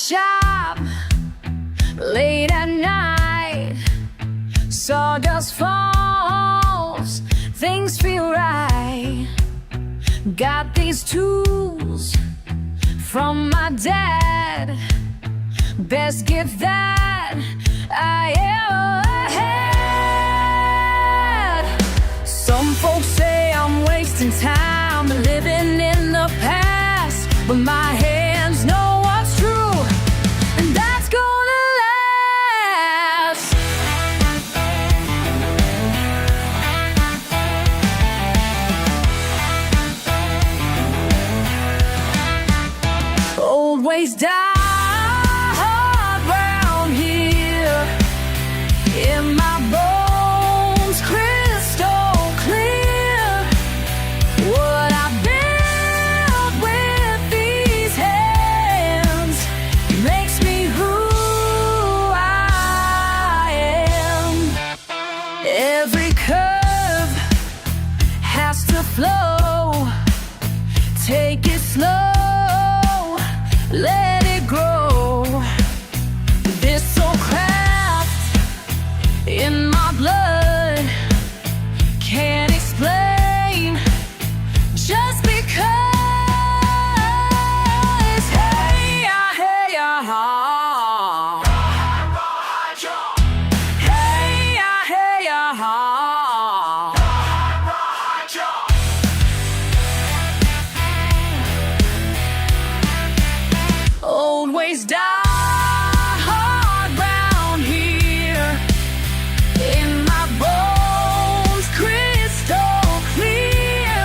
shop late at night. Sawdust falls, things feel right. Got these tools from my dad, best gift that I ever had. Some folks say I'm wasting time living in the past, but my hands know what's true, and that's gonna last. Old ways die round here, in my bones crystal clear. What I built with these hands makes me who I am. Every curve has to flow, take it slow, let it grow. This soul craft in my blood, can't explain, just because. Hey, hey, hey, hey, old ways die hard round here, in my bones crystal clear.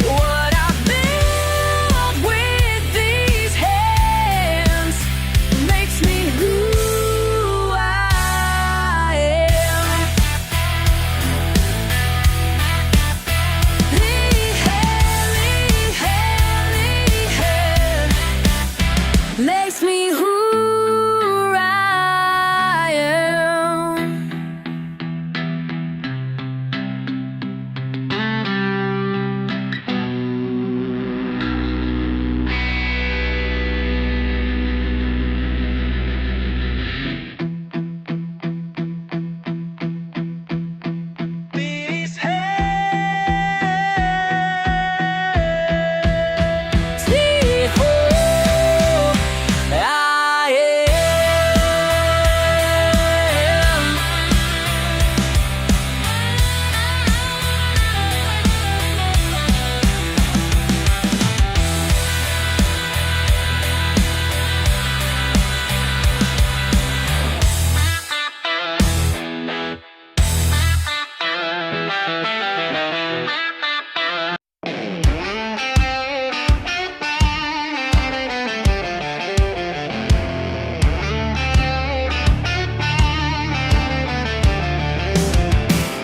What I built with these hands makes me who I am. Makes me who I am. These hands, see who I am.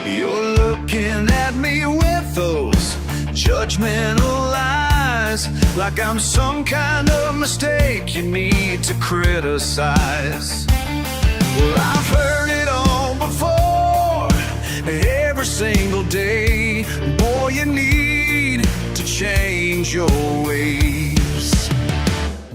You're looking at me with those judgmental eyes, like I'm some kind of mistake you need to criticize. Well, I've heard it all before, every single day. Boy, you need to change your ways.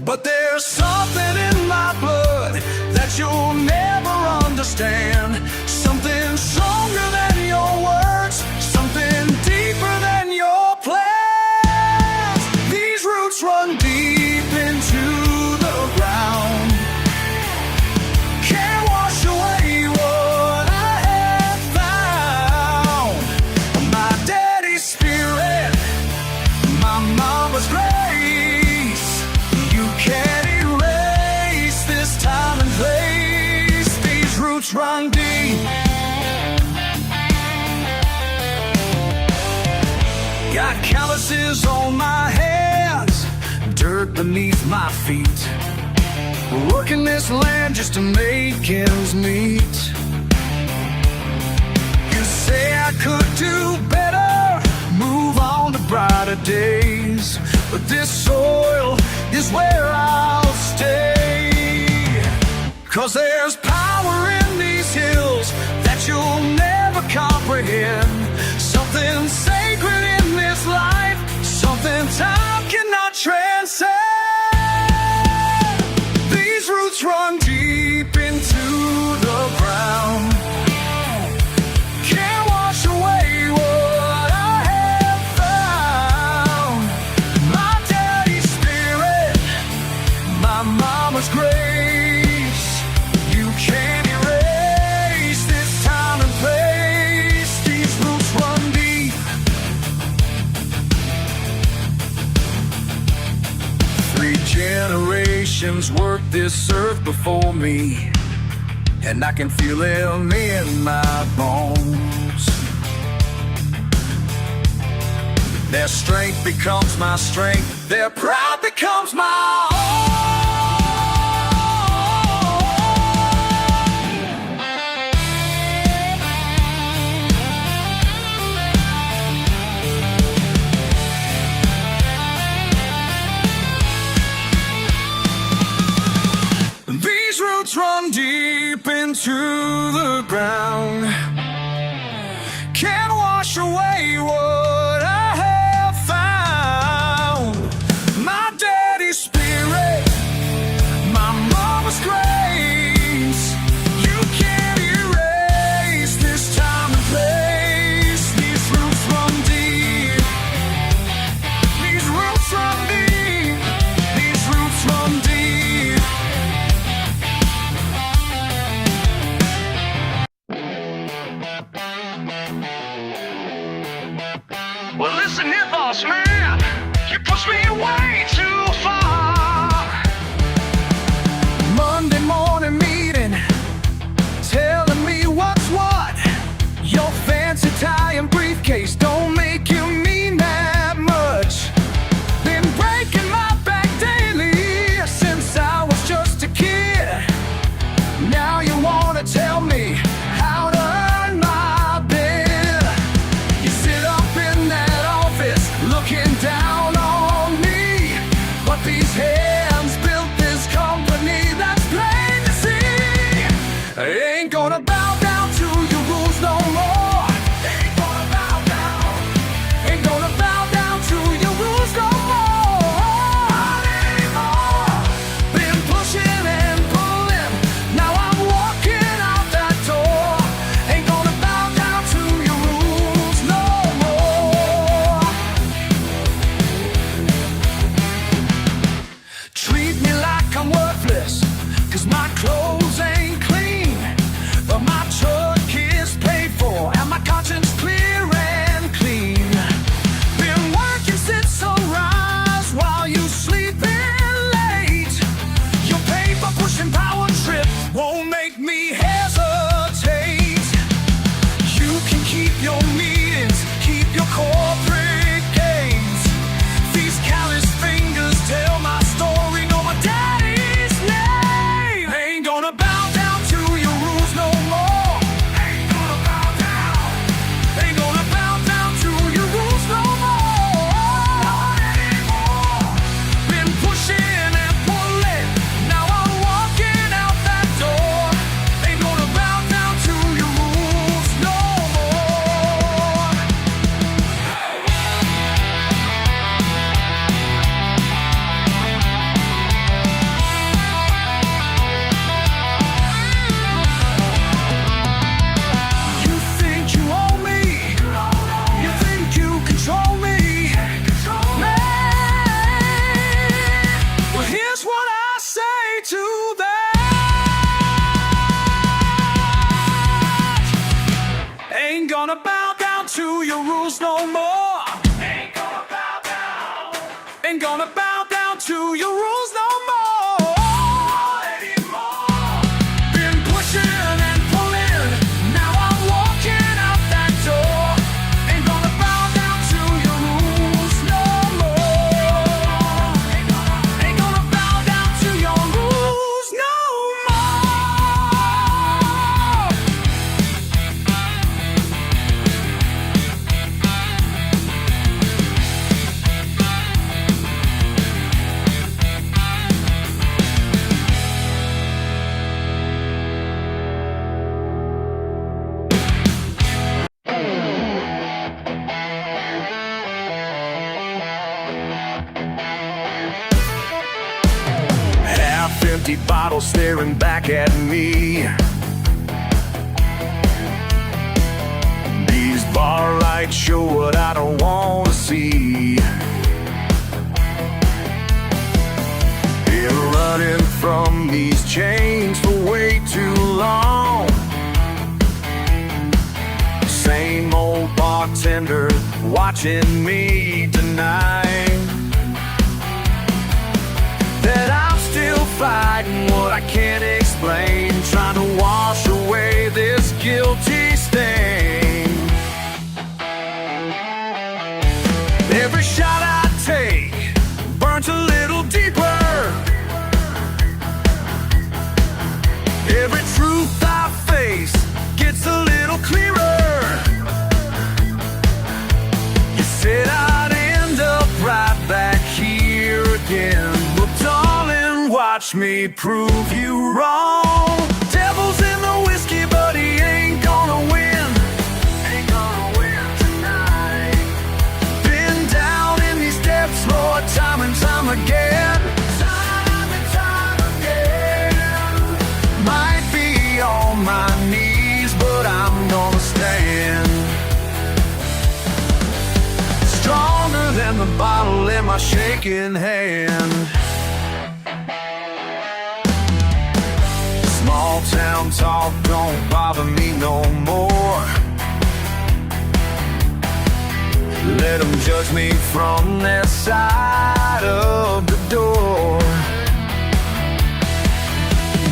But there's something in my blood that you'll never understand. Something stronger than your words, something deeper than your plans. These roots run deep into the ground, can't wash away what I have found. My daddy's spirit, my mama's grace, you can't erase this time and place. These roots run deep. Got calluses on my hands, dirt beneath my feet. Working this land just to make ends meet. You say I could do better, move on to brighter days, but this soil is where I'll stay. 'Cause there's power in these hills that you'll never comprehend. Something sacred in this life, something time cannot transcend. generations worked this earth before me, and I can feel them in my bones. Their strength becomes my strength, their pride becomes my own. These roots run deep into the ground, can't wash away what I have found. My daddy's spirit, my mama's grace, you can't erase this time and place. These roots run deep, these roots run deep, these roots run deep. Well, listen here, boss man, you push me way too far. Monday morning meeting, telling me what's what. Your fancy tie and briefcase don't make you mean that much. Been breaking my back daily since I was just a kid. Now you wanna tell me how to earn my bid. You sit up in that office looking down on me, but these hands built this company, that's plain to see. I ain't gonna bow down to your rules no more. Ain't gonna bow down. Ain't gonna bow down to your rules no more. Not anymore. Been pushing and pulling, now I'm walking out that door. Ain't gonna bow down to your rules no more. Treat me like I'm worthless, 'cause my clothes ain't clean, but my truck is paid for and my conscience clear and clean. Been working since sunrise while you sleeping late. Your paper pushing power trip won't make me hesitate. You can keep your meetings, keep your corporate gains. These callous fingers tell my story, know my daddy's name. Ain't gonna bow down to your rules no more. Ain't gonna bow down. Ain't gonna bow down to your rules no more. Not anymore. Been pushing and pulling, now I'm walking out that door. Ain't gonna bow down to your rules no more. You think you own me, you think you control me, man. Well, here's what I say to that. Ain't gonna bow down to your rules no more. Ain't gonna bow down. Ain't gonna bow down to your rules no more. Anymore. Been pushing and pulling, now I'm walking out that door. Ain't gonna bow down to your rules no more. Ain't gonna bow down to your rules no more. Half-empty bottle staring back at me. These bar lights show what I don't want to see. Been running from these chains for way too long. Same old bartender watching me tonight. That fighting what I can't explain, trying to wash away this guilty stain. Every shot I take burns a little deeper. Every truth I face gets a little clearer. You said I'd end up right back here again, but darling, watch me prove you wrong. Devil's in the whiskey, but he ain't gonna win. Ain't gonna win tonight. Been down in these depths more time and time again. Time and time again. Might be on my knees, but I'm gonna stand. Stronger than the bottle in my shaking hand. Small town talk don't bother me no more. Let them judge me from their side of the door.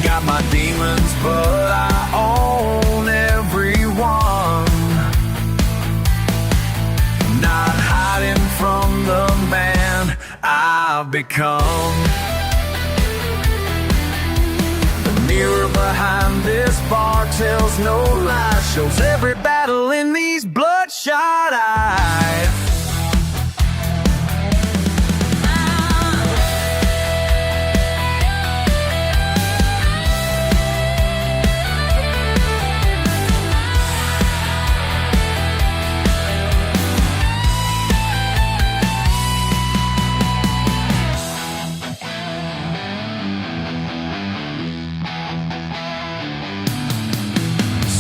Got my demons, but I own everyone. Not hiding from the man I've become. The mirror behind this bar tells no lies, shows every battle in these bloodshot eyes.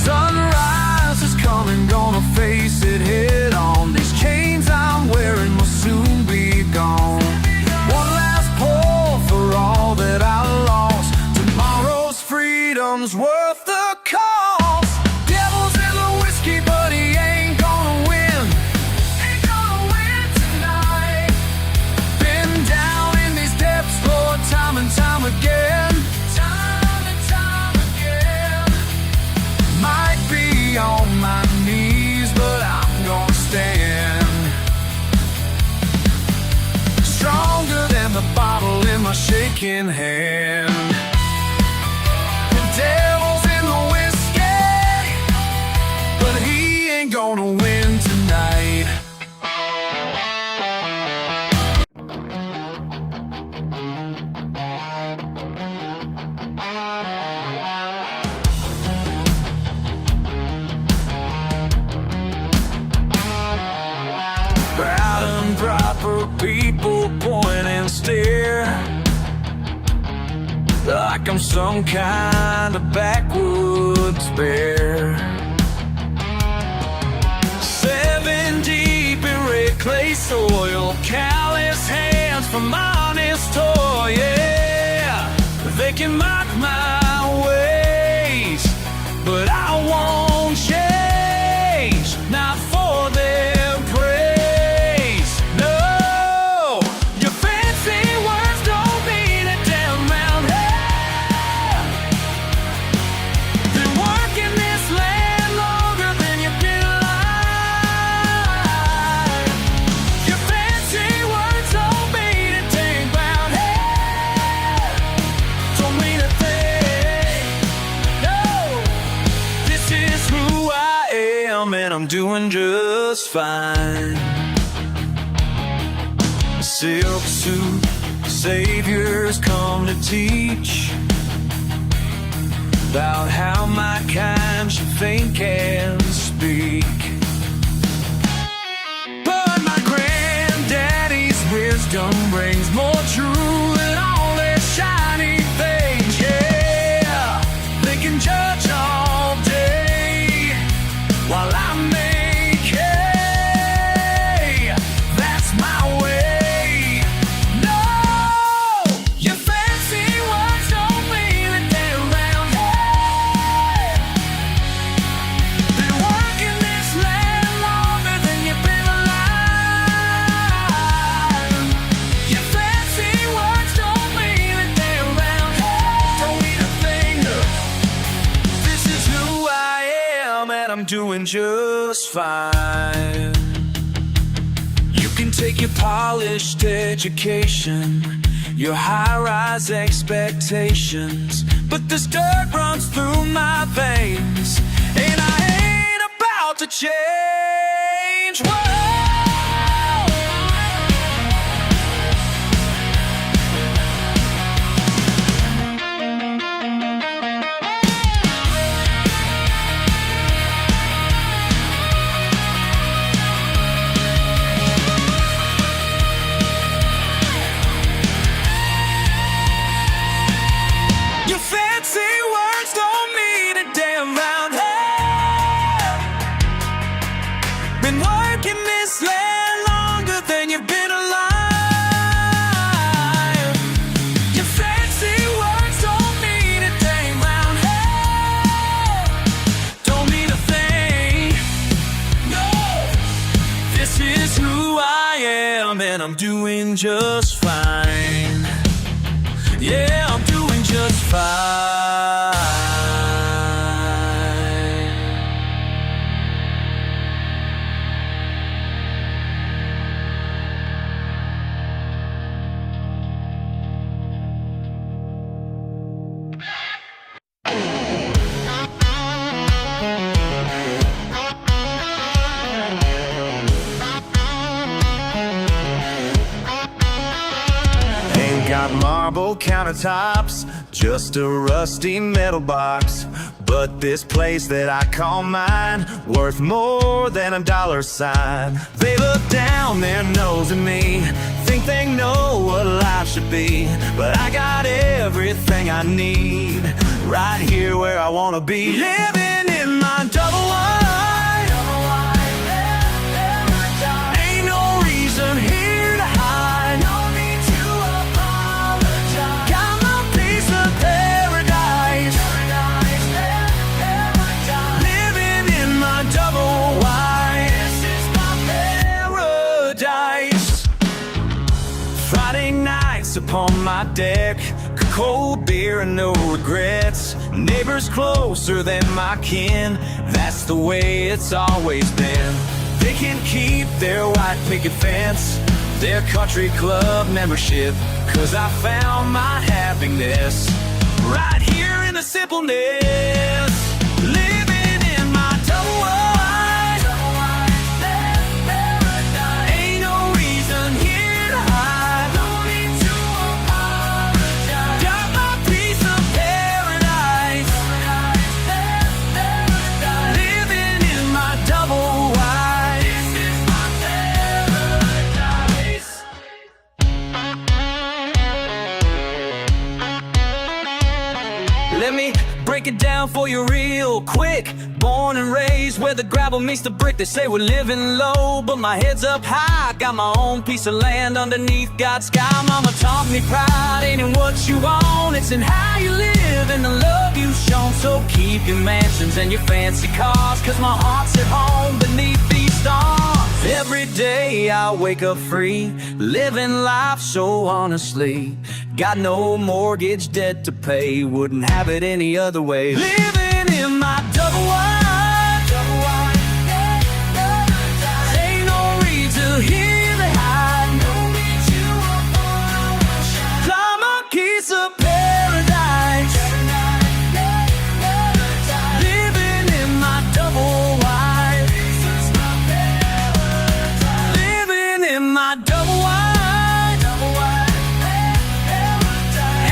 Sunrise is coming, gonna face it head on. These chains I'm wearing will soon be gone. One last pour for all that I lost. Tomorrow's freedom's worth the cost. Devil's in the whiskey, but he ain't gonna win. Ain't gonna win tonight. Been down in these depths for time and time again. Time and time again. Might be on my knees, but I'm gonna stand. Stronger than the bottle in my shaking hand. The devil's in the whiskey, but he ain't gonna win tonight. Proud and proper people point and stare, like I'm some kind of backwoods bear. 7 deep in red clay soil, callous hands from honest toil. Yeah, they can mock my ways, but I won't change, not for their praise. No, your fancy words don't mean a damn amount. Hey, been working this land longer than you've been alive. Your fancy words don't mean a dang about. Hey, don't mean a thing. No, this is who I am, and I'm doing just fine. Silk suit, saviors come to teach about how my kind should think and speak. But my granddaddy's wisdom brings more true than all their shiny things. Yeah, they can judge all day while I make hay. That's my way. No, your fancy words don't mean a damn round. Hey, been working this doing just fine. You can take your polished education, your high-rise expectations, but this dirt runs through my veins, and I ain't about to change. Whoa. Been working this land longer than you've been alive. Your fancy words don't mean a dang round here. Don't mean a thing. No, this is who I am, and I'm doing just fine. Yeah, I'm doing just fine. Got marble countertops, just a rusty metal box, but this place that I call mine, worth more than a dollar sign. They look down their nose at me, think they know what life should be, but I got everything I need, right here where I wanna be, living in my double wide. Ain't no reason here to hide. No need to apologize. Got my piece of paradise. Living in my double wide. This is my paradise. Friday nights upon my deck, cold beer and no regrets. Neighbors closer than my kin, that's the way it's always been. They can keep their white picket fence, their country club membership, 'cause I found my happiness right here in the simpleness. Living in my double wide. Ain't no reason here to hide. No need to apologize. Got my piece of paradise. Living in my double wide. This is my paradise. Let me break it down for you real quick. Born and raised where the gravel meets the brick. They say we're living low, but my head's up high. Got my own piece of land underneath God's sky. Mama taught me pride ain't in what you own, it's in how you live and the love you've shown. So keep your mansions and your fancy cars, 'cause my heart's at home beneath these stars. Every day I wake up free, living life so honestly. Got no mortgage debt to pay, wouldn't have it any other way. Living in my double wide. Ain't no reason here to hide. No need to apologize. Climb a piece of paradise. Living in my double wide. Living in my double wide.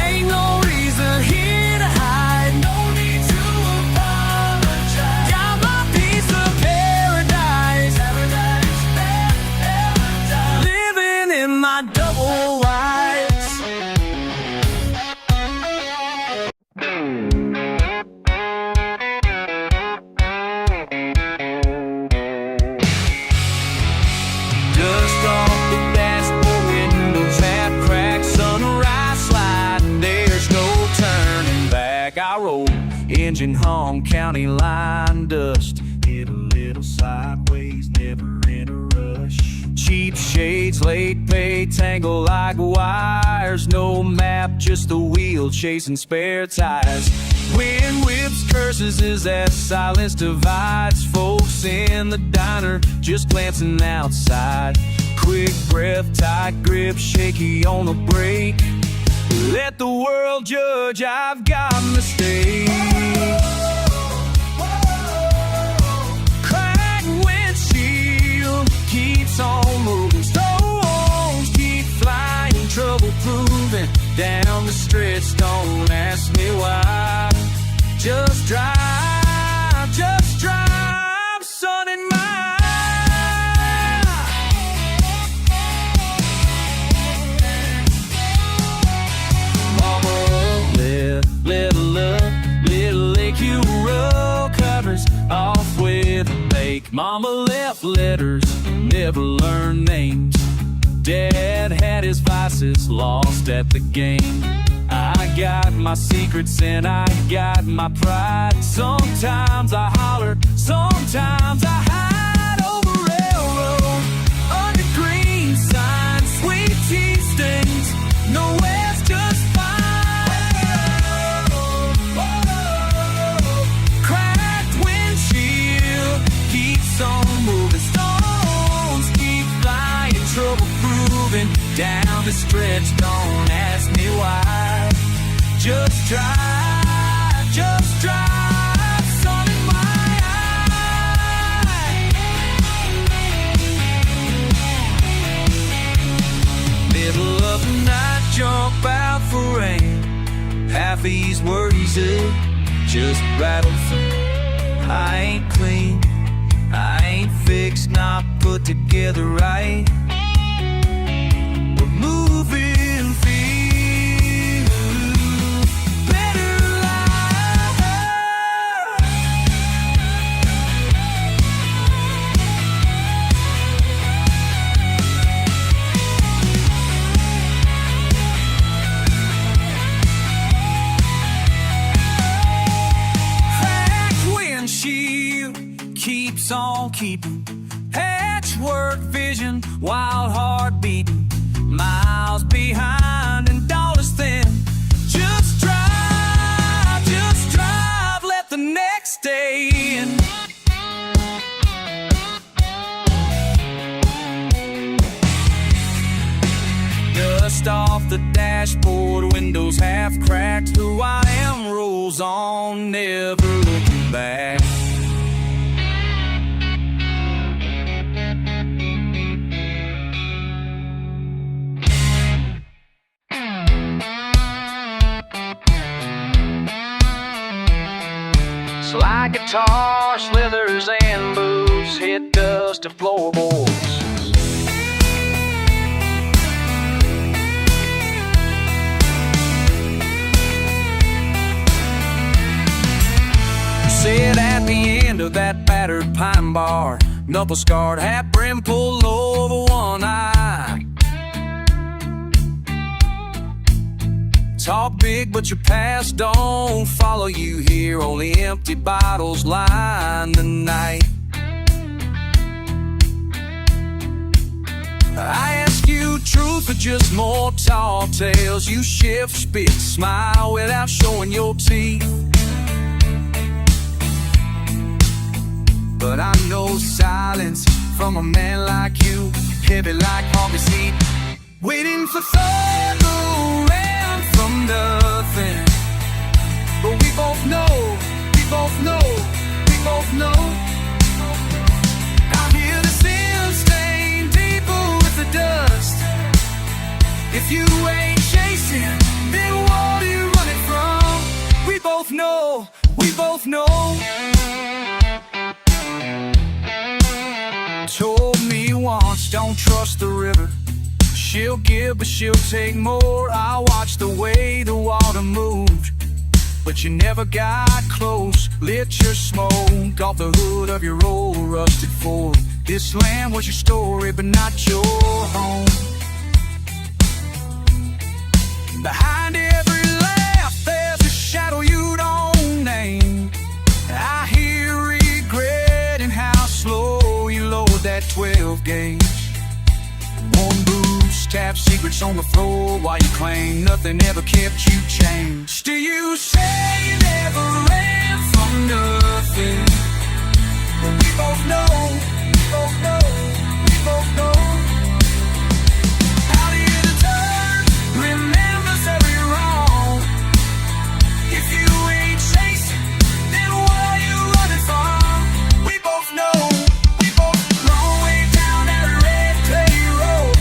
Ain't no reason here to hide. No need to apologize. Got my piece of paradise. Living in my double wides. Dust off the dashboard windows, half cracked, sunrise sliding. There's no turning back. I roll, engine hum, county line dust. Hit a little sideways, never in a rush. Cheap shades, late pay, tangle like wires. No map, just the wheel chasing spare tires. Wind whips curses as that silence divides. Folks in the diner just glancing outside. Quick breath, tight grip, shaky on the brake. Let the world judge, I've got mistakes. Cracked windshield keeps on moving. Stones keep flying, trouble proving. Down the stretch, don't ask me why. Just drive, sun in my eye. Mama, little lake you roll covers off with a bake. Mama left letters, never learned names. Dad had his vices, lost at the game. I got my secrets and I got my pride. Sometimes I holler, sometimes I hide over railroad, under green signs, sweet tea stains. Nowhere's just fine. Cracked windshield keeps on moving. Stones keep flying, trouble proving. Down the stretch, don't ask me why. Just drive, sun in my eye. Middle of the night, jump out for rain. Half these worries just rattle through. I ain't clean, I ain't fixed, not put together right. We're moving, feel better life. Cracked windshield keeps on keeping. Patchwork vision, wild heart beating. Miles behind and dollars thin. Just drive, let the next day in. Dust off the dashboard, windows half cracked. Who I am rolls on, never looking back. Slide guitar, slithers and boots, hit dust and floorboards. Sit at the end of that battered pine bar, knuckle scarred, hat brim pulled low over one eye. Talk big, but your past don't follow you here. Only empty bottles line the night. I ask you truth or just more tall tales. You shift, spit, smile without showing your teeth. But I know silence from a man like you, heavy like coffee seat, waiting for thunder rain from nothing. But we both know, we both know, we both know. I hear the sin stain deeper with the dust. If you ain't chasing, then what are you running from? We both know, we both know. Told me once, don't trust the river. She'll give, but she'll take more. I watched the way the water moved, but you never got close. Lit your smoke off the hood of your old rusted Ford. This land was your story, but not your home. Behind every laugh, there's a shadow you don't name. I hear regret in how slow you lowered that 12 gauge. One boost, tap secrets on the floor while you claim nothing ever kept you changed. Do you say you never ran from nothing? We both know, we both know, we both know. How do you turn, remembers every wrong? If you ain't chasing, then what are you running from? We both know, we both long way down that red clay road.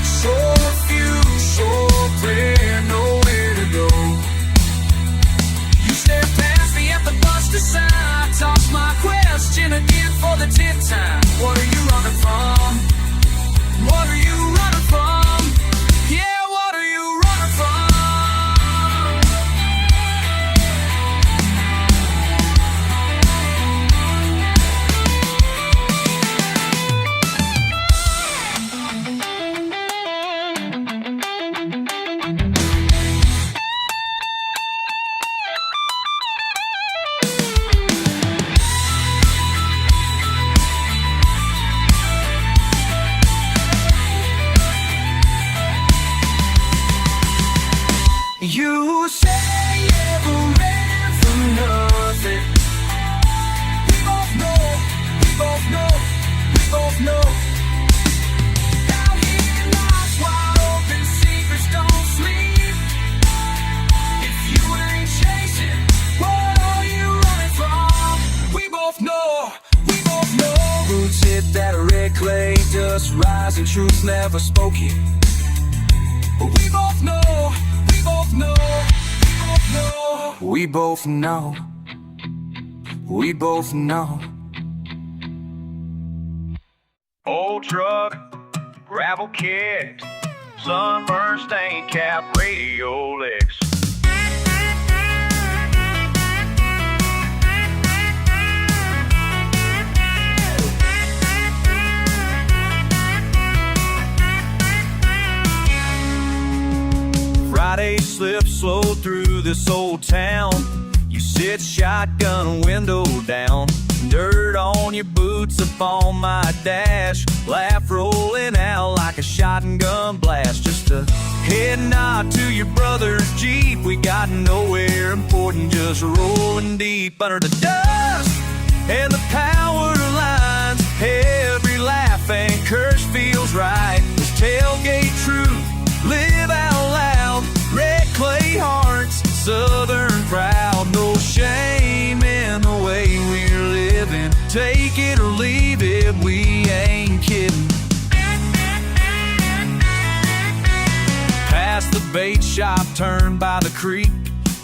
So few, so clear, nowhere to go. You stare past me at the bus sign. I toss my question again for the 10th time. What are you running from? What are you running from? Yeah, what are you running from? You say you never ran from nothing. We both know, we both know, we both know. Out here, eyes wide open, secrets don't sleep. If you ain't chasing, what are you running from? We both know, we both know. Roots hit that red clay, dust rise and truth never spoken. But we both know. We both know, we both know. Old truck, gravel kicks, sunburn stain cap, radio licks. Friday slip slow through this old town. You sit shotgun window down, dirt on your boots up on my dash, laugh rolling out like a shotgun blast. Just a head nod to your brother's Jeep. We got nowhere important, just rolling deep under the dust and the power lines. Every laugh and curse feels right. This tailgate truth, live out loud. Red clay hearts, southern proud. No shame in the way we're living. Take it or leave it, we ain't kidding. Past the bait shop, turned by the creek.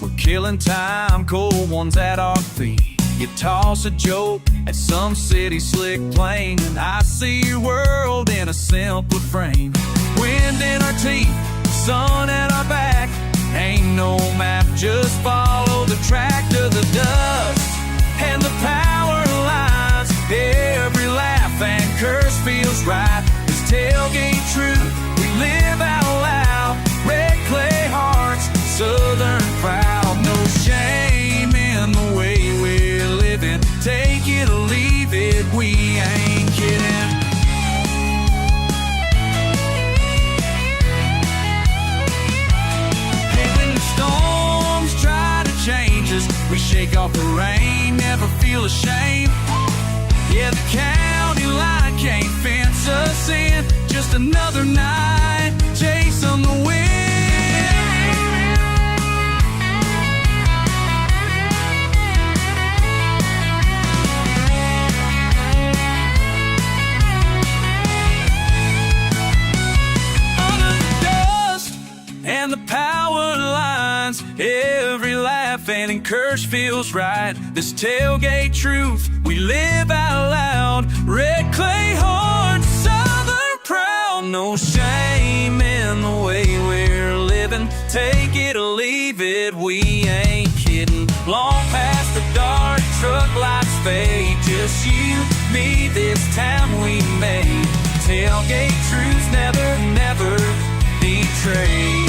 We're killing time, cold ones at our feet. You toss a joke at some city slick plane, and I see your world in a simpler frame. Wind in our teeth, sun at our back. Ain't no map, just follow the track to the dust and the power lines. Every laugh and curse feels right. This tailgate truth, we live out loud. Red clay hearts, southern proud. No shame in the way we're living. Take it or leave it, we ain't kidding. We shake off the rain, never feel ashamed. Yeah, the county line can't fence us in. Just another night, chasing the wind. Under the dust and the power lines, every laugh and curse feels right. This tailgate truth, we live out loud. Red clay heart, southern proud. No shame in the way we're living. Take it or leave it, we ain't kidding. Long past the dark, truck lights fade. Just you, me, this town we made. Tailgate truth never, never betrays.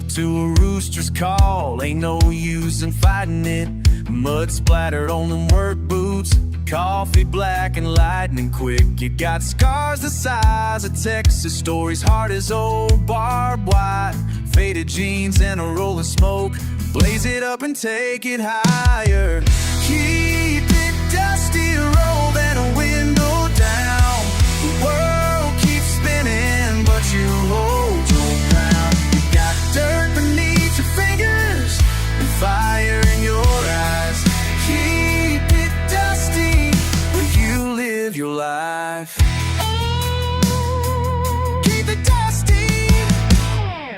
to a rooster's call. Ain't no use in fighting it. Mud splattered on them work boots, coffee black and lightning quick. You got scars the size of Texas, stories hard as old barbed wire. Faded jeans and a roll of smoke, blaze it up and take it higher. Keep it dusty, roll that window down. The world keeps spinning, but you hold your ground. You got dirt beneath your fingers and fire in your eyes. Keep it dusty when you live your life. Keep it dusty.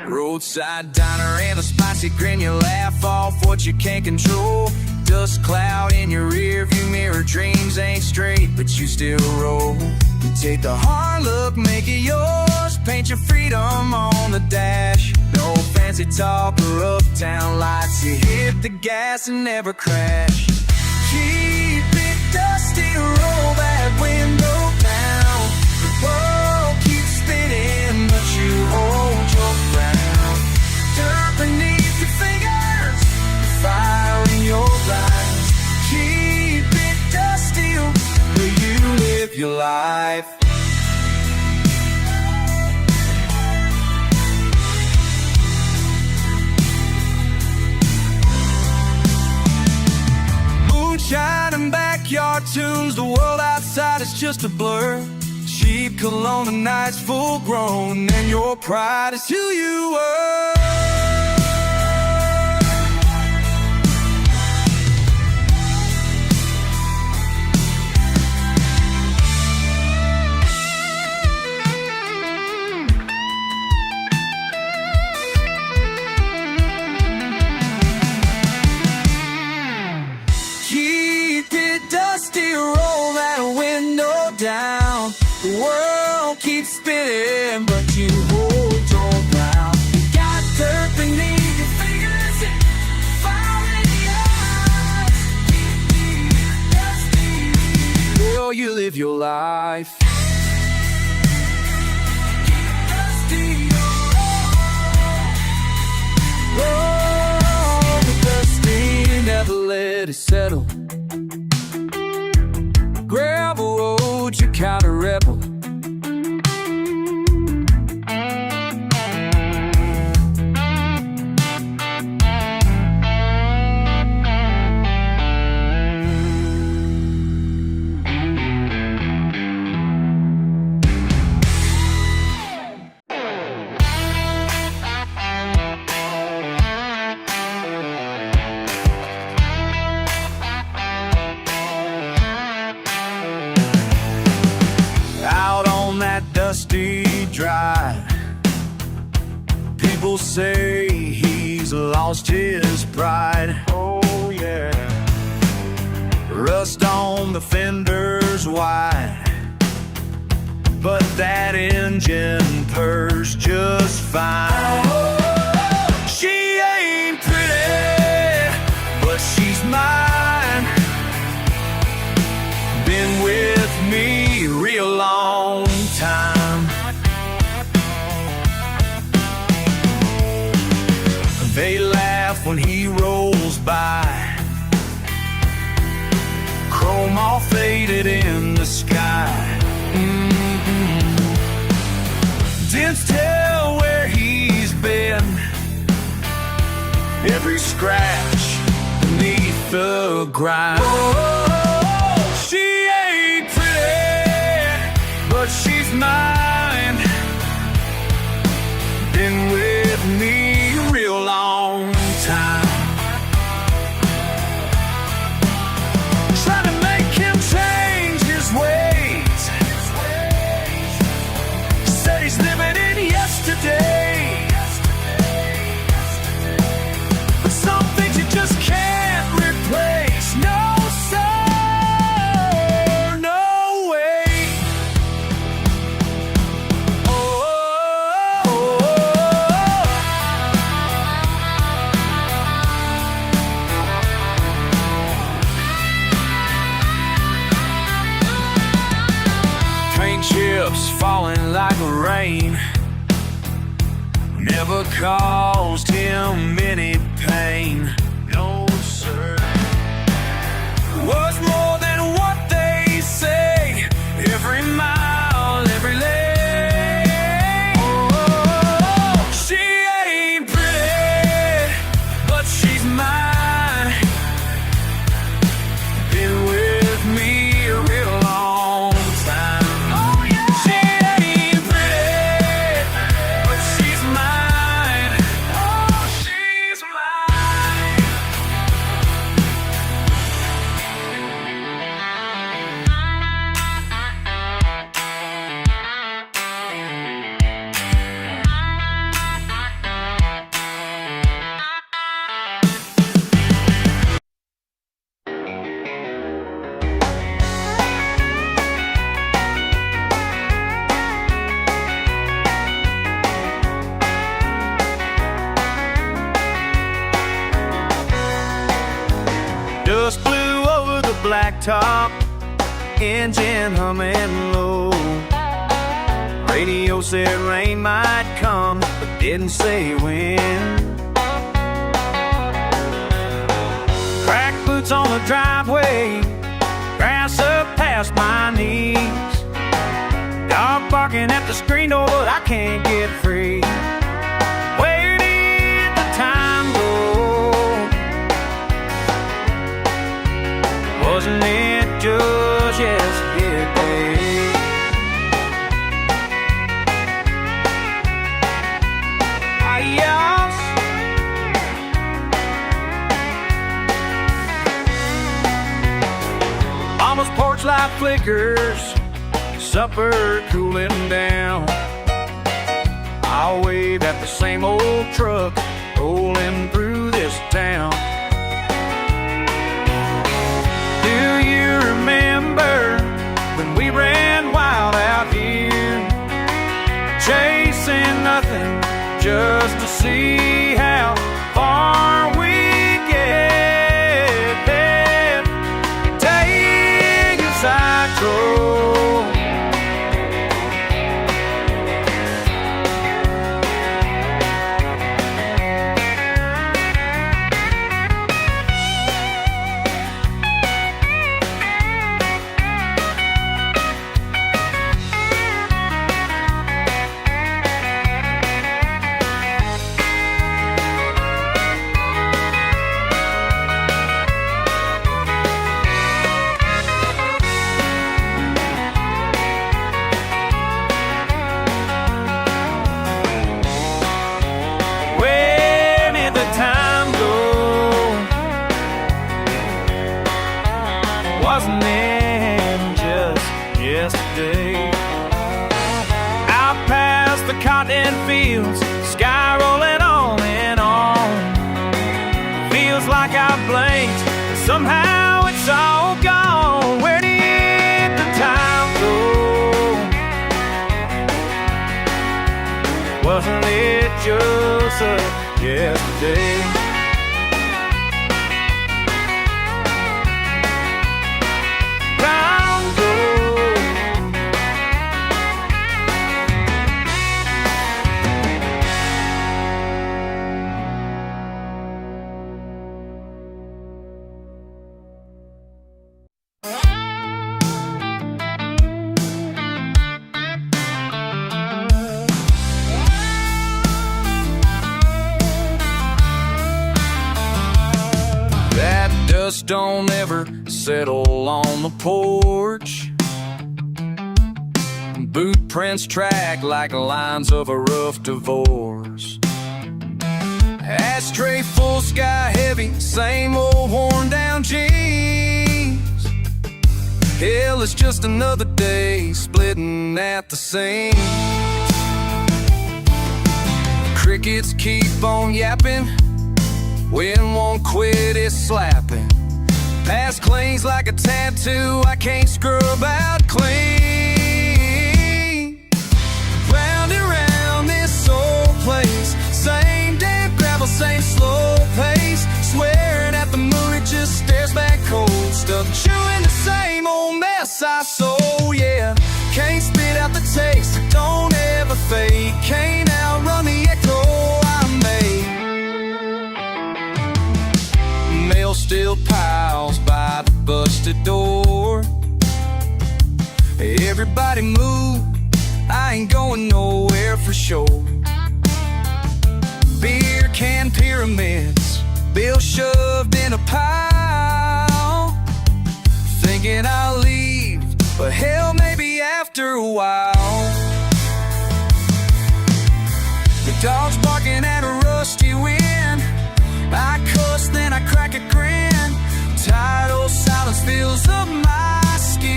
Roadside diner and a spicy grin, you laugh off what you can't control. Dust cloud in your rear view mirror, dreams ain't straight, but you still roll. You take the hard look, make it yours, paint your freedom on the dash. No fancy talk or uptown lights, you hit the gas and never crash. Keep it dusty, roll that window down. The world keeps spinning, but you hold your ground. Dirt beneath your fingers, fire in your eyes. Keep it dusty where you live your life. Moonshine and backyard tunes, the world outside is just a blur. Cheap cologne, the night's full grown, and your pride is who you were. Roll that window down. The world keeps spinning, but you hold your ground. You got dirt beneath your fingers, fire in the eyes. Well, you live your life. Roll the dusty, never let it settle. Gravel road, you kind of rebel. Dusty drive, people say he's lost his pride. Oh yeah, rust on the fenders wide, but that engine purrs just fine. She ain't pretty, but she's mine. Been with me a real long time. They laugh when he rolls by, chrome all faded in the sky. Didn't tell where he's been, every scratch beneath the grind. Oh, she ain't pretty, but she's mine. Been with me a real long time. Trying to make him change his ways. Said he's living in yesterday. But some things you just can't replace. No, sir, no way. Paint chips falling like rain, never caused him any pain. No, sir. Was more than what they say. Every mile, every lane. Oh, she ain't pretty, but she's mine. Been with me a real long time. Oh, yeah. She ain't pretty, but she's mine. Oh, she's mine. Dust blew over the blacktop, engine humming low. Radio said rain might come, but didn't say when. Cracked boots on the driveway, grass up past my knees. Dog barking at the screen door, but I can't get free. Where did the time go? Wasn't it just yesterday? Adios. Mama's porch light flickers, supper cooling down. I'll wave at the same old truck rolling through this town. Do you remember when we ran wild out here, chasing nothing just to see how far we get? Take a side road. Wasn't it just yesterday? Out past the cotton fields, sky rolling on and on. Feels like I blinked, but somehow it's all gone. Where did the time go? Wasn't it just yesterday? Dust don't ever settle on the porch. Boot prints track like lines of a rough divorce. Ashtray full, sky heavy, same old worn down jeans. Hell, it's just another day splitting at the seams. Crickets keep on yapping, wind won't quit its slapping. Past clings like a tattoo I can't scrub out clean. Round and round this old place, same damn gravel, same slow pace. Swearing at the moon, it just stares back cold. Stuck chewing the same old mess I sold, yeah. Can't spit out the taste, don't ever fade. Can't outrun the echo still piles by the busted door. Everybody move, I ain't going nowhere for sure. Beer can pyramids, bill shoved in a pile. Thinking I'll leave, but hell, maybe after a while. The dog's barking at a rusty wind. I cuss, then I crack a grin. Tidal silence fills up my skin.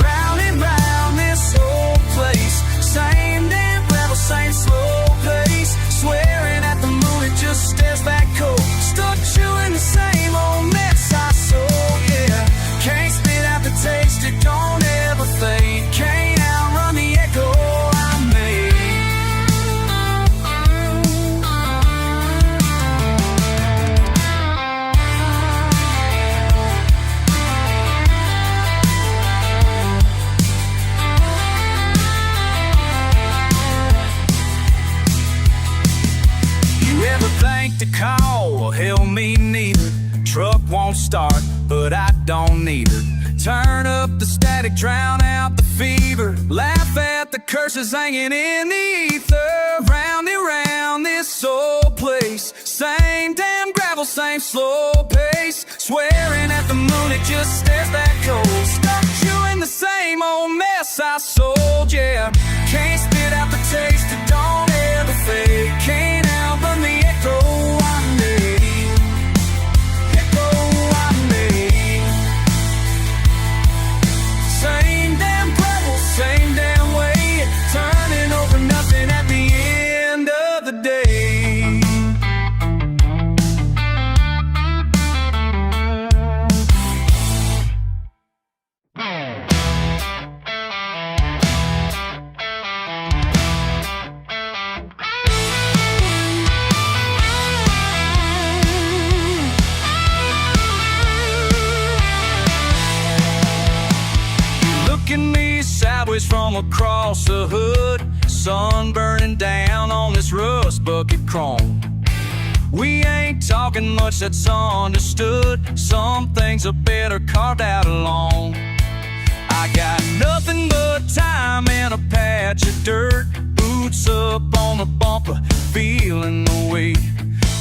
Round and round this old place, same damn level, same slow pace. Swearing at the moon, it just stares back cold. Stuck chewing the same old mess I sold, yeah. Can't spit out the taste, it don't ever fade. Can't outrun the echo I made. Think to call? Well, hell, me neither. Truck won't start, but I don't need her. Turn up the static, drown out the fever. Laugh at the curses hanging in the ether. Round and round this old place, same damn gravel, same slow pace. Swearing at the moon, it just stares back cold. Stuck chewing the same old mess I sold, yeah. Can't spit out the taste, it don't ever fade. Can't outrun the echo I made. Echo I made. Same damn gravel, same damn way. Turning over nothing at the end of the day. Sideways from across the hood, sun burning down on this rust bucket chrome. We ain't talking much, that's understood. Some things are better carved out alone. I got nothing but time and a patch of dirt. Boots up on the bumper, feeling the weight.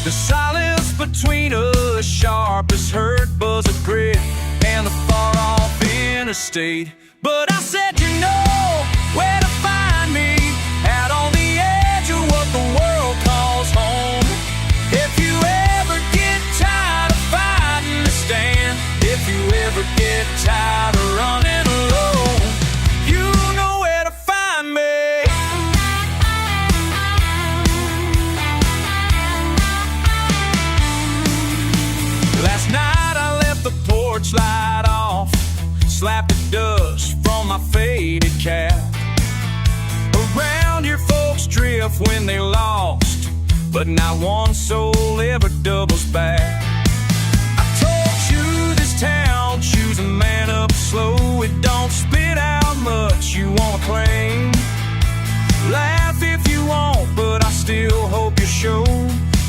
The silence between us, sharp as hurt, buzz of grit, and the far-off interstate. But I said you know where to find me, out on the edge of what the world calls home. If you ever get tired of fighting the stand, if you ever get tired of running alone, you know where to find me. Last night I left the porch light off, slapped the dust from my faded cap. Around here folks drift when they lost, but not one soul ever doubles back. I told you this town chews a man up slow. It don't spit out much you wanna claim. Laugh if you want, but I still hope you show.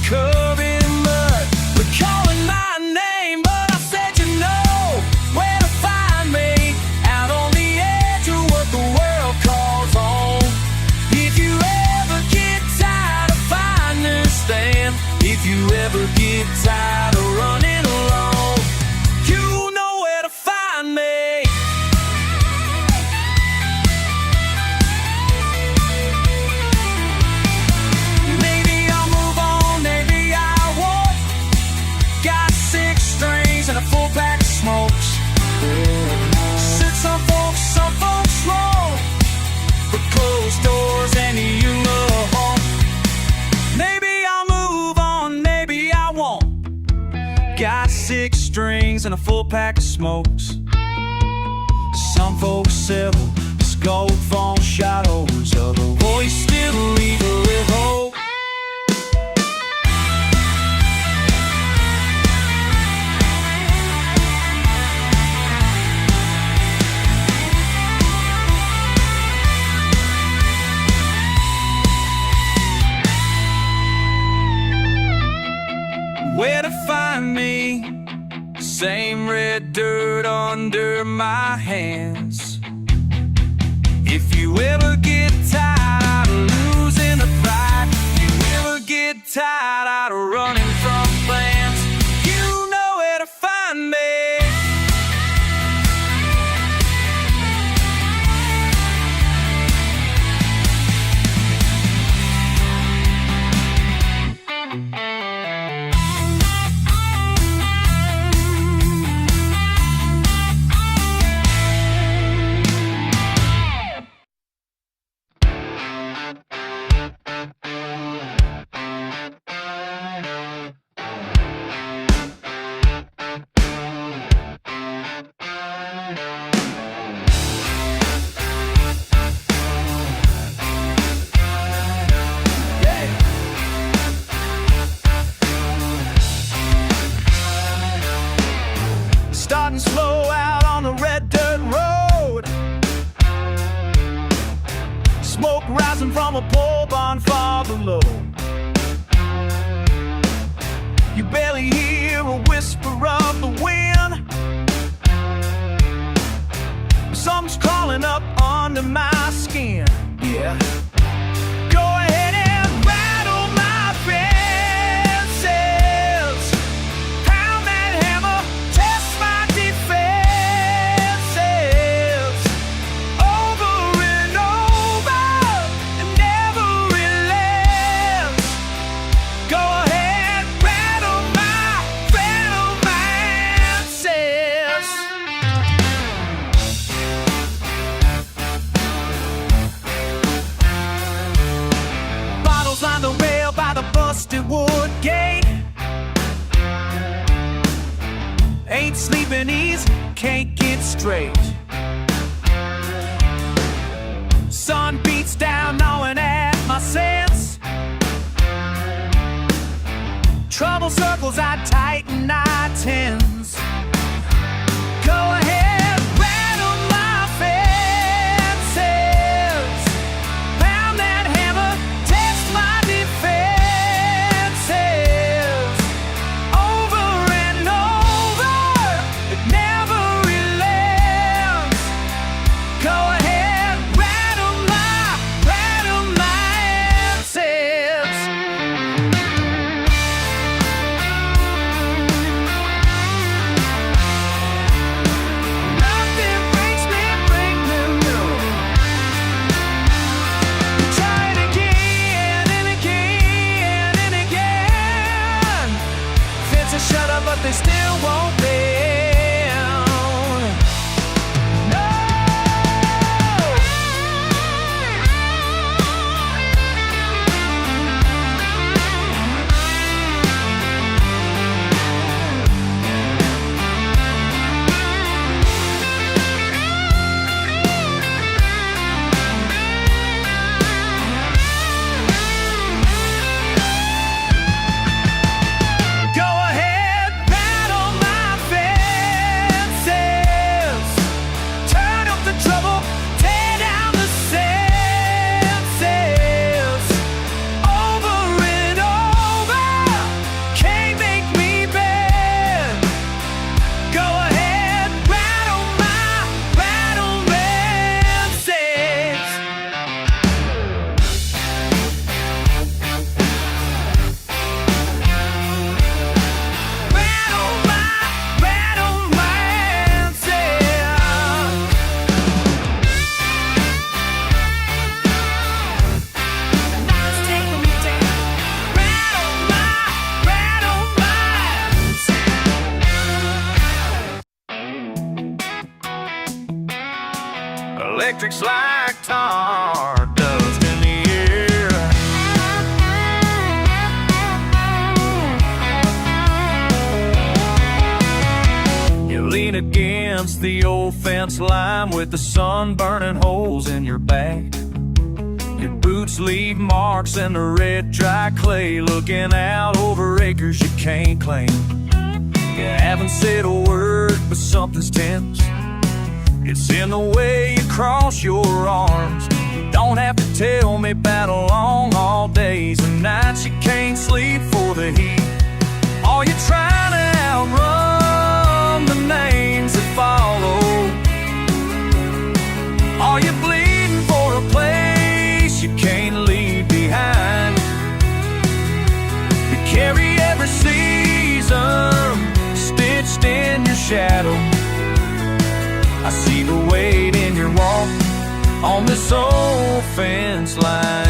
Covered in mud, but calling my name. But I said you know where to find me, out on the edge of what the world calls home. If you ever get tired of finding a stand, if you ever get tired of running alone, you know where to find me. Maybe I'll move on, maybe I won't. Got 6 strings and a full pack of smokes. Said some folks roll, but closed doors and you love home. Maybe I'll move on, maybe I won't. Got 6 strings and a full pack of smokes. Some folks settle, scold phone shadows of a voice still legal with hope. under my hands. If you ever get tired out of losing a fight, if you ever get tired out of running from plans, you know where to find me. Starting slow out on the red dirt road, smoke rising from a pole barn far below. You barely hear a whisper of the wind. Something's crawling up under my skin. Yeah. Go ahead and rattle my fences, pound that hammer, test my defenses, over and over, it never relents. Go ahead, rattle my fences. Bottles on the rail by the busted wood gate. Ain't sleeping easy, can't get straight. Sun beats down, gnawing at my sense. Trouble circles, I tighten, I tense. Go ahead, rattle my fences, pound that hammer, test my defenses, over and over, it never relents. Go ahead, rattle my fences. Nothing breaks me, break me new. Try it again and again and again. Fences shut up, but they still won't bend. No. Go ahead, rattle my fences, turn up the trouble, tear down the senses, over and over, can't make me bend. Go ahead, rattle my fences. Rattle my Night's taking me down. Rattle my electric's like tar dust in the air. You lean against the old fence line with the sun burning holes in your back. Your boots leave marks in the red dry clay, looking out over acres you can't claim. You haven't said a word, but something's tense. It's in the way you cross your arms. You don't have to tell me about the long all days and nights you can't sleep for the heat. Are you trying to outrun the names that fall shadow. I see the weight in your walk on this old fence line.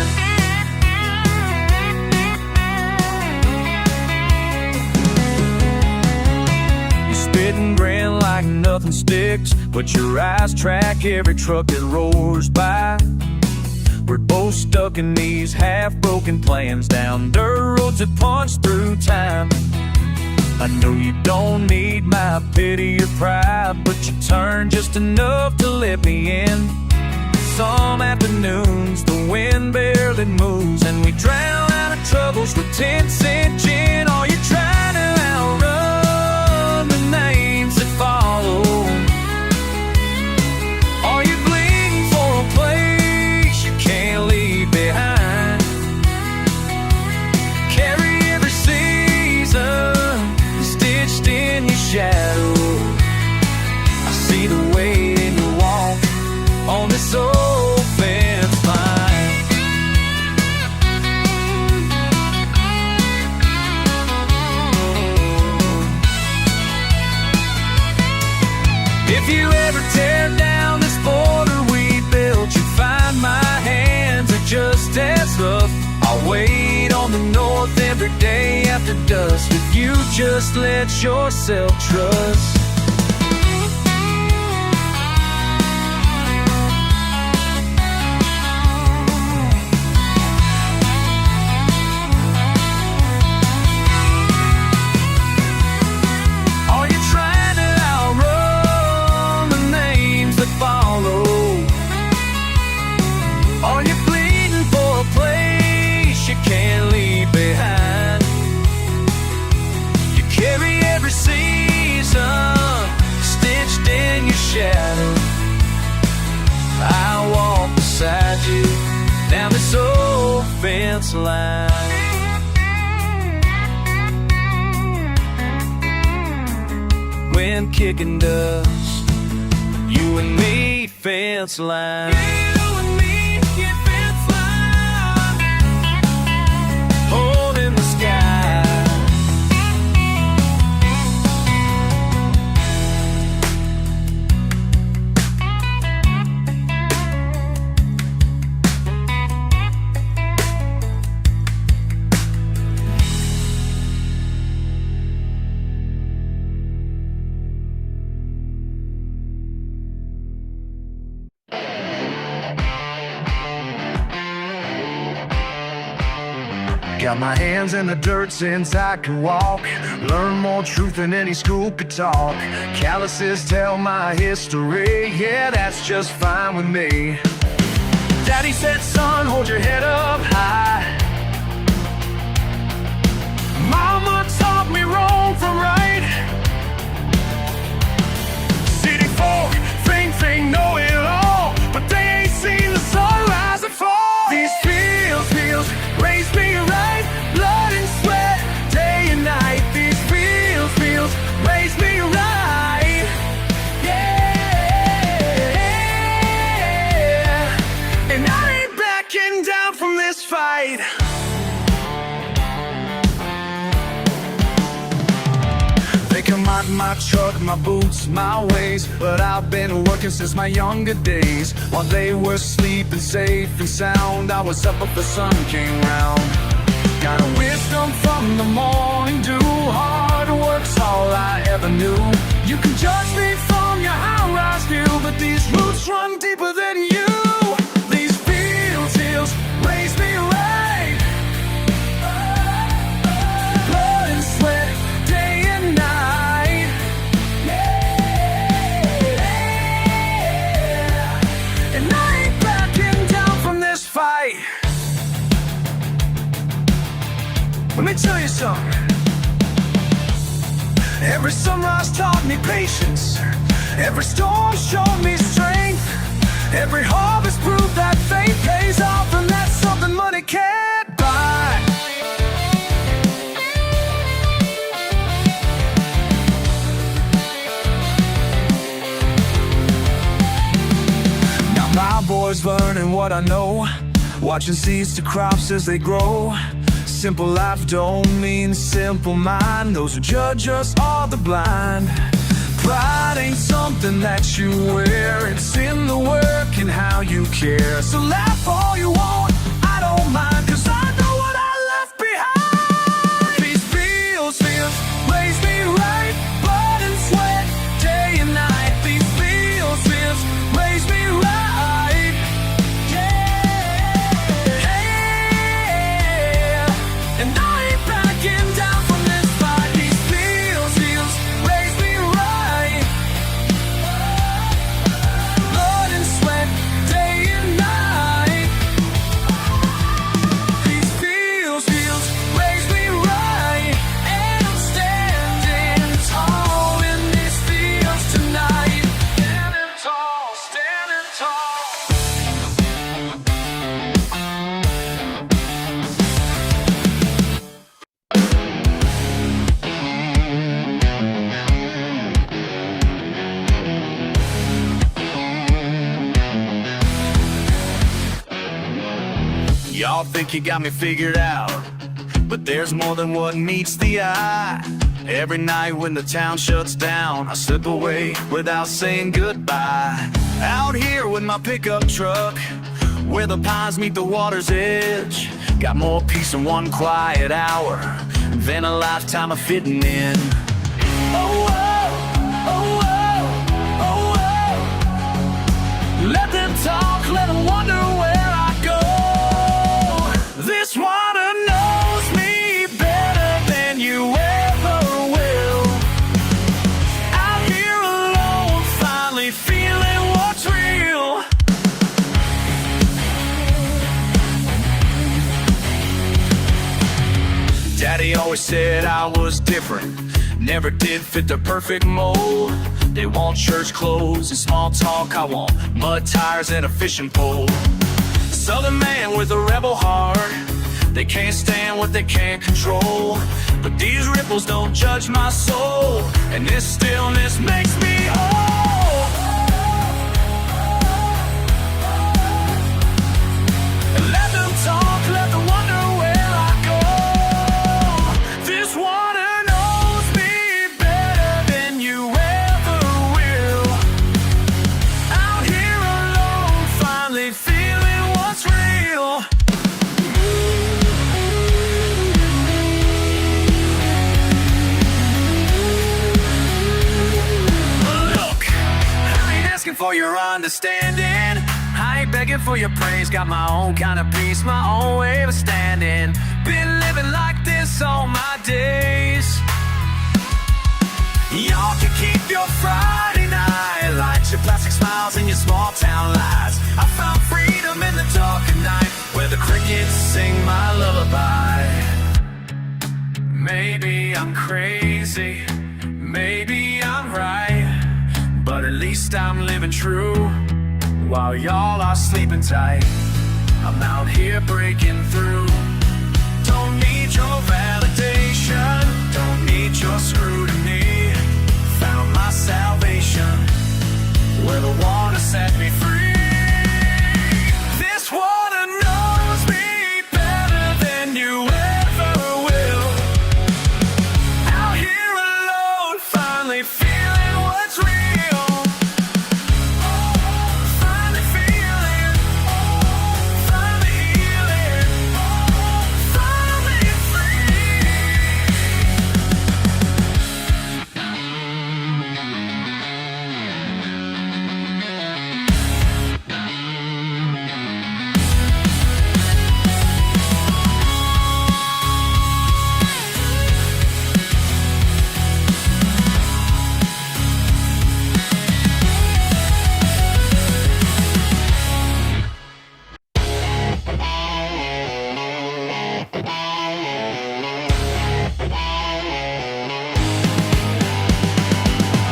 You spit and grin like nothing sticks, but your eyes track every truck that roars by. We're both stuck in these half-broken plans down dirt roads that punch through time. I know you don't need my pity or pride, but you turn just enough to let me in. Some afternoons the wind barely moves, and we drown out of troubles with 10-cent gin. Are you trying to outrun the names that follow? Are you bleeding for a place you can't leave behind? Carry every season stitched in your shadow. I see the weight in your walk on this old fence line. If you ever tear down this border we built, you find my hands are just as rough. I'll wait on the north every day after dusk if you just let yourself trust. Are you trying to outrun the names that follow? Are you bleeding for a place you can't leave behind? You carry every season stitched in your shadow. I walk beside you down this old fence line. Wind kicking dust, you and me, fence line. Holding the sky. Got my hands in the dirt since I can walk. Learn more truth than any school could talk. Calluses tell my history, yeah, that's just fine with me. Daddy said, son, hold your head up high. Mama taught me wrong from right. City folk think know it all, but they ain't seen the sunrise and fall. These fields raise me right, blood and sweat, day and night. These fields raise me right, yeah. And I ain't backing down from this fight. They command my truck, my boots, my ways, but I've been working since my younger days. While they were sleeping safe and sound, I was up if the sun came round. Got a wisdom from the morning dew, hard work's all I ever knew. You can judge me from your high-rise view, but these roots run deeper than you. These fields raise me right, blood and sweat, day and night, yeah. And I ain't backing down from this fight. Let me tell you something. Every sunrise taught me patience. Every storm showed me strength. Every harvest proved that faith pays off, and that's something money can't buy. Now my boys learning what I know, watching seeds to crops as they grow. Simple life don't mean simple mind. Those who judge us are the blind. Pride ain't something that you wear, it's in the work and how you care. So laugh all you want, I don't mind, 'cause I know what I left behind. These feels raise me right, blood and sweat, day and night. These feels raise me right. Yeah, yeah. And I ain't backing down from this fight. These feels raise me right. Blood and sweat, day and night. These feels raise me right. And I'm standing tall in these fields tonight. Standing tall, standing tall. Y'all think you got me figured out, but there's more than what meets the eye. Every night when the town shuts down, I slip away without saying goodbye. Out here with my pickup truck, where the pines meet the water's edge. Got more peace in one quiet hour than a lifetime of fitting in. Oh, oh, oh, oh, oh, oh. Let them talk, let them wonder where I go. This water knows me better than you ever will. Out here alone, finally feeling what's real. Daddy always said I was different, never did fit the perfect mold. They want church clothes and small talk, I want mud tires and a fishing pole. Southern man with a rebel heart, they can't stand what they can't control. But these ripples don't judge my soul, and this stillness makes me whole. And let them talk, let them wonder where I go. This water knows me better than you ever will. Out here alone, finally feeling what's real. Look, I ain't asking for your understanding, I ain't begging for your praise. Got my own kind of peace, my own way of standing. Been living like this all my days. Y'all can keep your Friday night lights, your plastic smiles and your small town lies. I found freedom in the dark of night, where the crickets sing my lullaby. Maybe I'm crazy, maybe I'm right, but at least I'm living true while y'all are sleeping tight. I'm out here breaking through. Don't need your validation, don't need your scrutiny. Found my salvation where the water set me free. This water knows me better than you ever will. Out here alone, finally feeling what's real. Finally feeling, finally healing, finally free.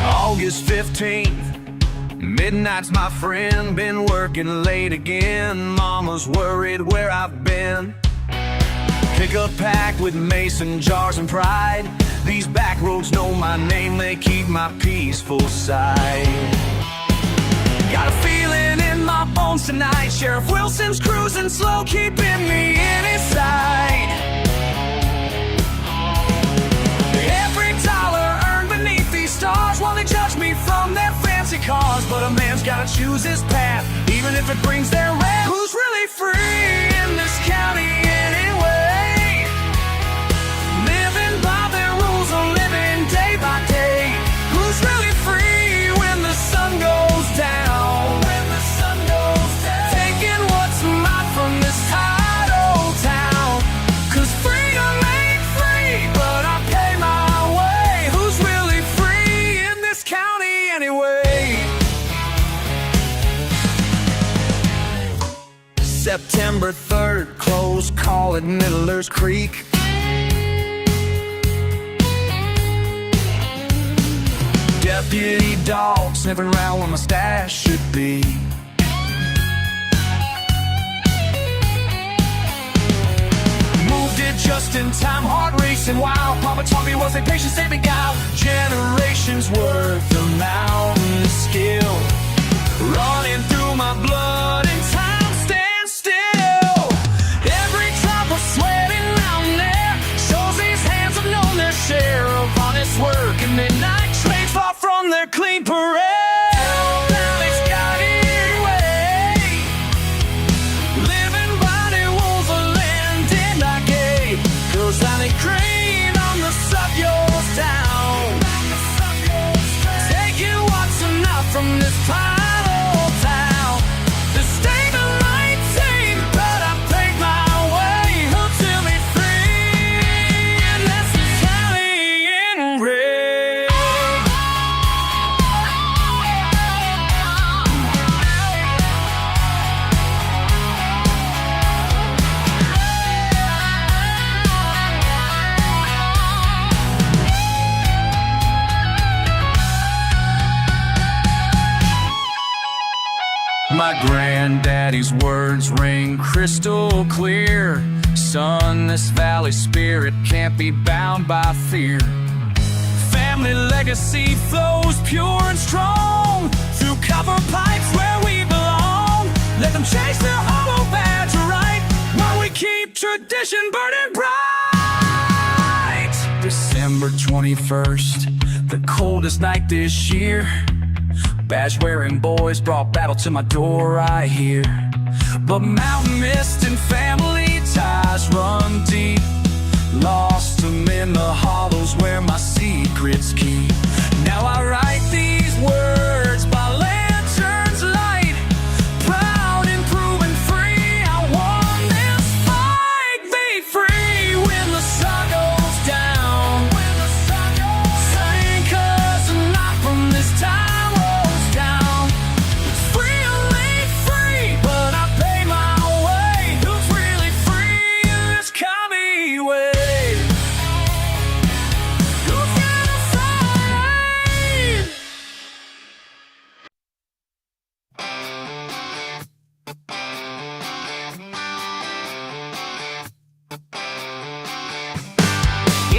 August 15th, midnight's my friend. Been working late again, mama's worried where I've been. Pickup packed with mason jars and pride. These back roads know my name, they keep my peaceful side. Got a feeling in my bones tonight, Sheriff Wilson's cruising slow, keeping me in his sight. Every dollar earned beneath these stars, while they judge me cars, but a man's gotta choose his path, even if it brings their wrath. Who's really free in this county anyway? Living by their rules or living day by day? Who's really free when the sun goes down? When the sun goes down, taking what's mine from this tight old town. 'Cause freedom ain't free, but I pay my way. Who's really free in this county anyway? September 3rd, close call at Middler's Creek. Deputy dog sniffing around where my stash should be. Moved it just in time, heart racing wild. Papa Tommy was a patient saving guy. Generations worth of mountain skill running through my blood, and time stands still. Every drop of sweat and out there shows these hands have known their share of honest work and midnight trades far from their clean parade. Valley's got it way, living by the rules of land in our gate. 'Cause Valley Green on the sub yours down, taking what's enough from this pile of town. The statement might take, but I pay my way. Who'll tell me free? And that's the Italian ray. My granddaddy's words ring crystal clear. Son, this valley spirit can't be bound by fear. Family legacy flows pure and strong through copper pipes where we belong. Let them chase their hollow badge right while we keep tradition burning bright. December 21st, the coldest night this year. Badge-wearing boys brought battle to my door, I hear. But mountain mist and family ties run deep. Lost them in the hollows where my secrets keep. Now I write these words by lantern's light, proud and proven free. I won this fight. Be free when the sun goes down. When the sun goes down, sing 'cause not from this time.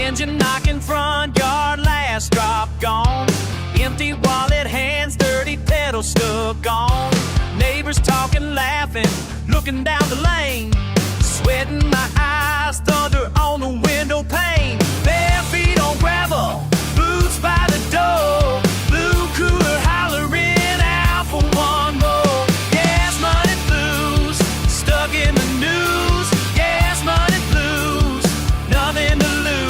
Engine knocking, front yard, last drop gone. Empty wallet, hands dirty, pedal stuck on. Neighbors talking, laughing, looking down the lane. Sweating my eyes, thunder on the window pane. Bare feet on gravel, boots by the door. Blue cooler hollering out for one more. Gas money blues, stuck in the news. Gas money blues, nothing to lose.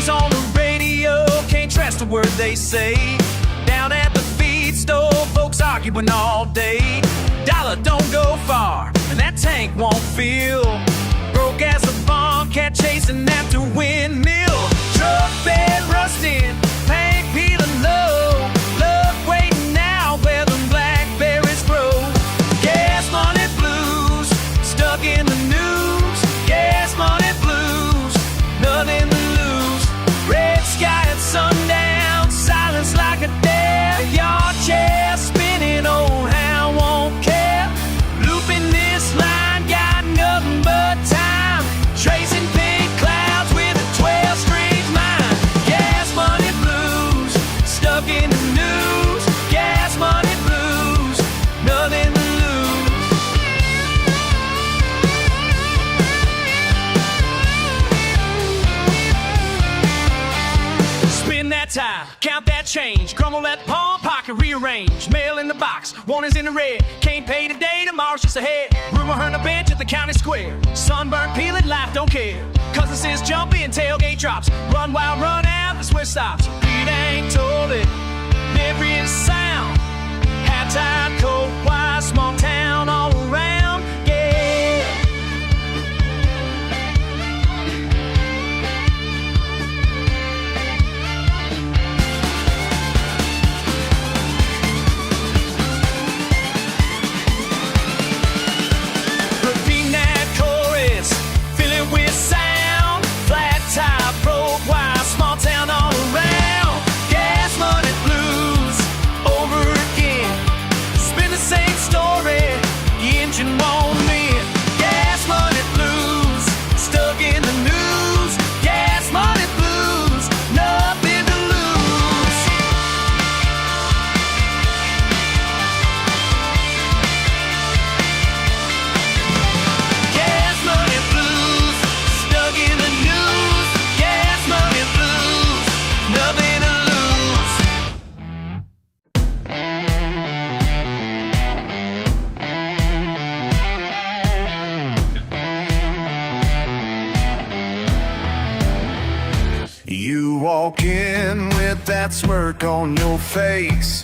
On the radio, can't trust a word they say. Down at the feed store, folks arguing all day. Dollar don't go far, and that tank won't fill. Broke as a bomb, cat chasing after windmill. Truck bed rusting, paint peeling low. Luck waiting now where the blackberries grow. Gas money blues, stuck in the news. Gas money blues, nothing to lose. Red sky at sundown, silence like a death. Your chair spinning, old hound won't care. Looping this line, got nothing but time. Tracing pink clouds with a 12. strange. Mail in the box, one is in the red. Can't pay today, tomorrow's just ahead. Rumor on the bench at the county square. Sunburn peeling, life don't care. Cousin says jumpy and tailgate drops. Run wild, run out, that's where it stops. Pete ain't told it, every sound. Hat tied, cold, wide, small town all around, yeah. Repeating that chorus, fill it with sound. Flat tire, broke wire, small town all around. Gas money blues, over again. Spin the same story, the engine won't mend. Gas money blues, stuck in the news. Gas money blues, nothing to lose. Gas money blues, stuck in the news. Gas money blues, nothing to lose. You walk in with that smirk on your face,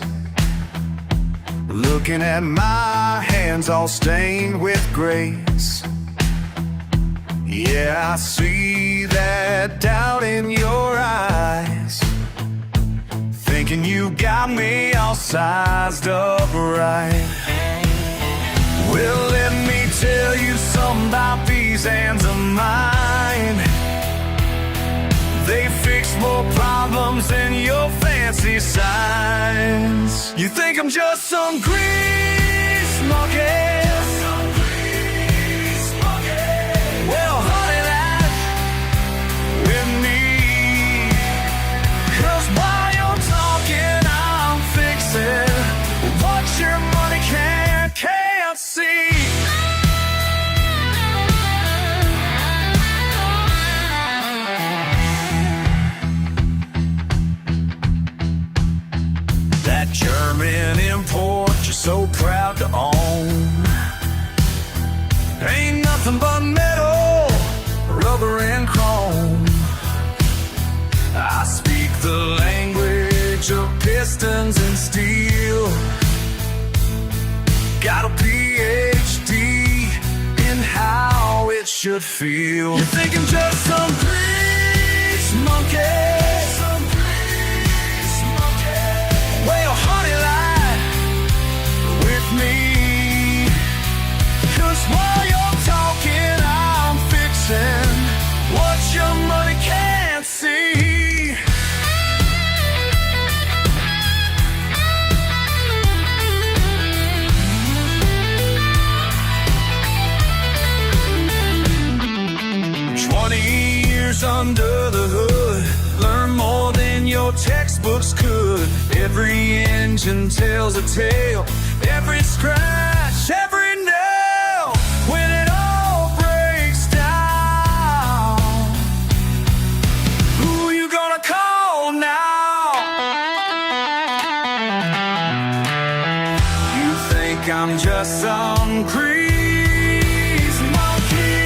looking at my hands all stained with grace. Yeah, I see that doubt in your eyes, thinking you got me all sized up right. Well, let me tell you something about these hands of mine. They fix more problems than your fancy signs. You think I'm just some grease monkey? Well, honey, that's with me. 'Cause while you're talking, I'm fixing what your money can't see. That German import you're so proud to own ain't nothing but metal, rubber and chrome. I speak the language of pistons and steel. Got a PhD in how it should feel. You think I'm just some grease monkey? Well, honey, lie with me. 'Cause while you're talking, I'm fixing what your money can't see. Under the hood, learn more than your textbooks could. Every engine tells a tale, every scratch, every nail. When it all breaks down, who you gonna call now? You think I'm just some grease monkey?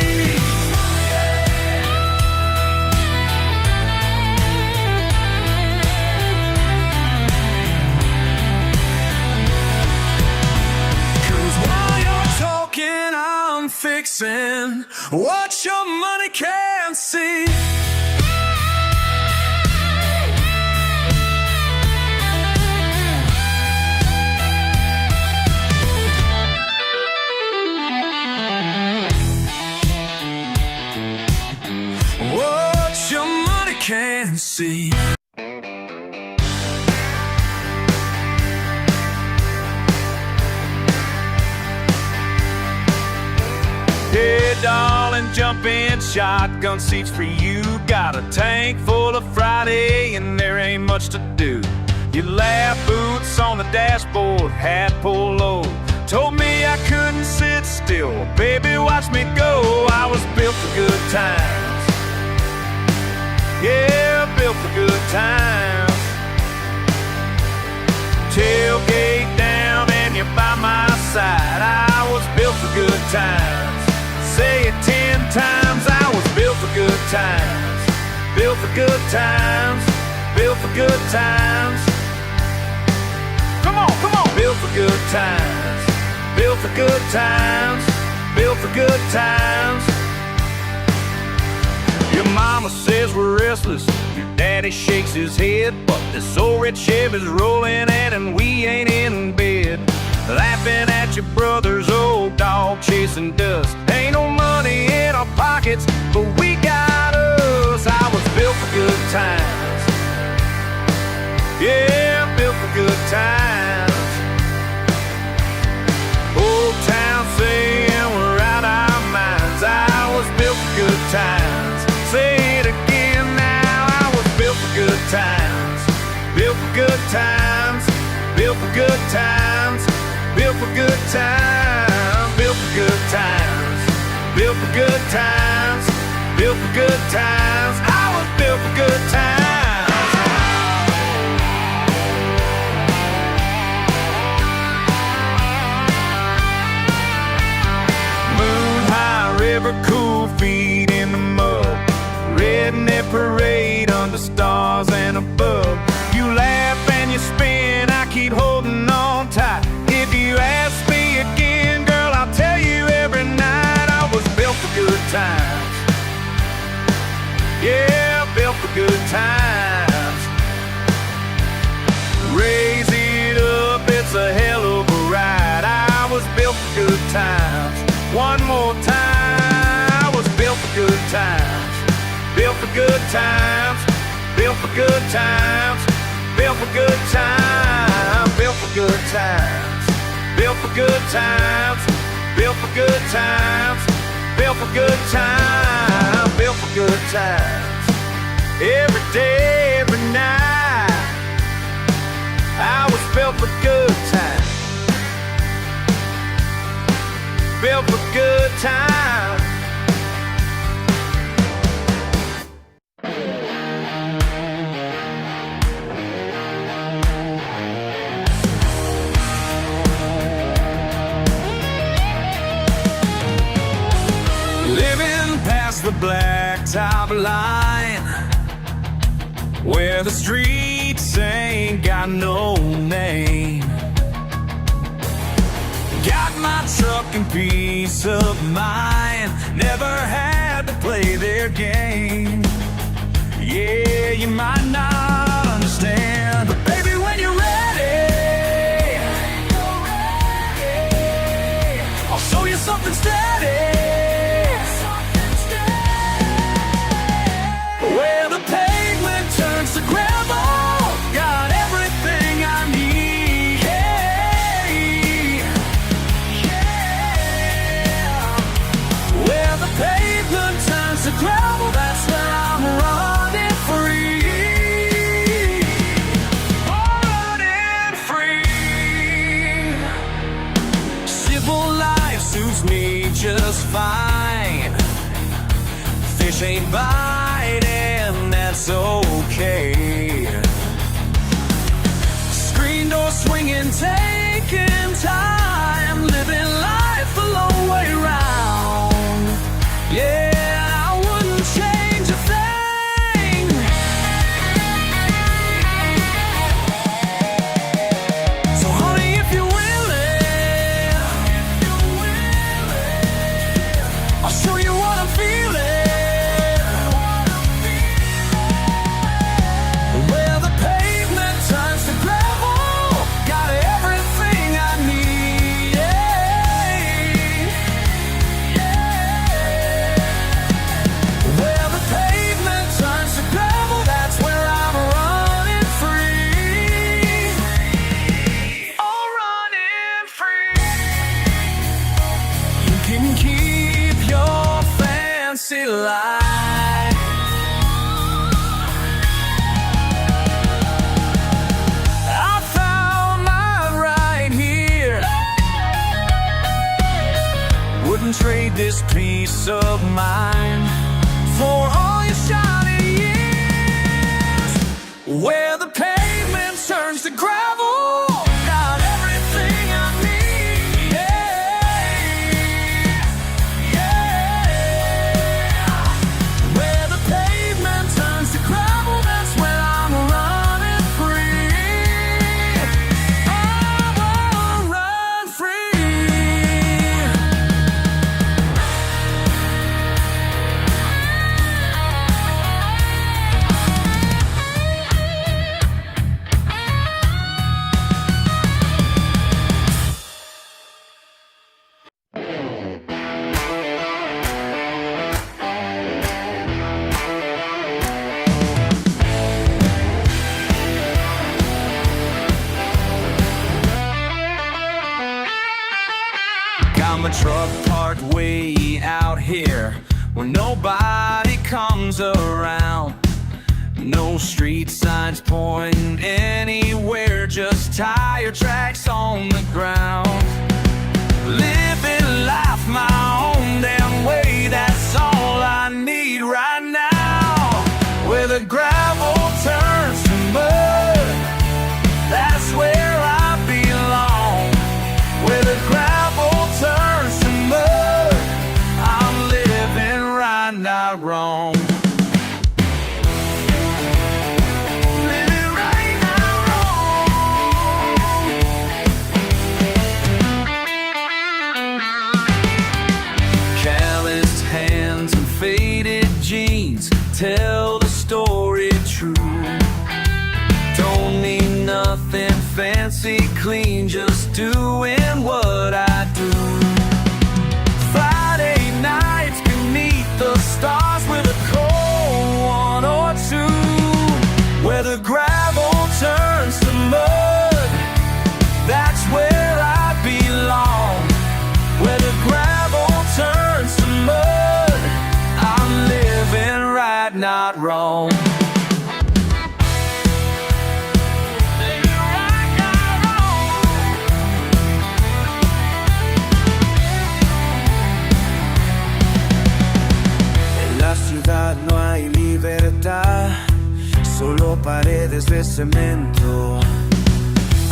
'Cause while you're talking, I'm fixing what your money can't see. What your money can't see. Hey, darling, jump in, shotgun seats for you. Got a tank full of Friday and there ain't much to do. Your lap boots on the dashboard, hat pulled low. Told me I couldn't sit still, baby, watch me go. I was built for good times. Yeah, built for good times. Tailgate built for good times, built for good times. Come on, come on. Built for good times, built for good times, built for good times. Your mama says we're restless, your daddy shakes his head, but this old red Chevy's rolling in and we ain't in bed. Laughing at your brother's old dog chasing dust. Ain't no money in our pockets, but we got us. I was built for good times. Yeah, built for good times. Old town saying we're out our minds. I was built for good times. Say it again now. I was built for good times. Built for good times. Built for good times. Built for good times. Built for good times. Built for good times. Built for good times. I was built for good times. Moon high river, cool feet in the mud. Redneck parade under stars and above. You laugh and you spin, I keep holding on tight. If you ask me again, girl, I'll tell you every night. I was built for good times. Yeah, built for good times. Raise it up, it's a hell of a ride. I was built for good times. One more time, I was built for good times. Built for good times. Built for good times. Built for good times. Built for good times. Built for good times. Built for good times. Built for good times. Built for good times. Every day, every night, I was built for good times. Built for good times. The blacktop line, where the streets ain't got no name. Got my truck and peace of mind. Never had to play their game. Yeah, you might not understand, but baby, when you're ready, I'll show you something steady. Where the pavement turns to gravel, got everything I need. Yeah. Where the pavement turns to gravel, that's where I'm running free. Running free. Civil life suits me just fine. Fish ain't biting, that's okay. Screen door swinging, taking time, living life the long way round. Yeah, I wouldn't change a thing. So honey, if you're willing, I'll show you what I'm feeling. Trade this peace of mind for all your shining years. Where the pavement turns to gravel, got everything I need. Yeah. Where the pavement turns to gravel. my truck parked way out here where nobody comes around. No street signs pointing anywhere, just tire tracks on the ground. Living life my own damn way, that's all I need right now. Where the gravel turns to mud, that's where I belong. Where the gravel turns to mud, I'm living right, not wrong. Tell the story true. Don't need nothing fancy, clean, just doing what I do. Friday nights beneath the stars with a cold one or two. Where the gravel turns to mud, that's where I belong. Where the gravel turns to mud, I'm living right, not wrong. En la ciudad no hay libertad, solo paredes de cemento.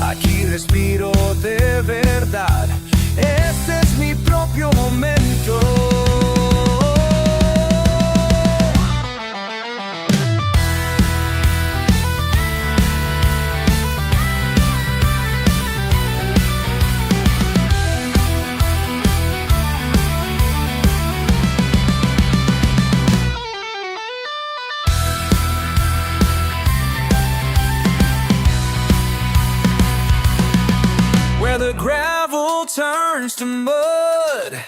Aquí respiro de verdad, este es mi propio momento. Where the gravel turns to mud,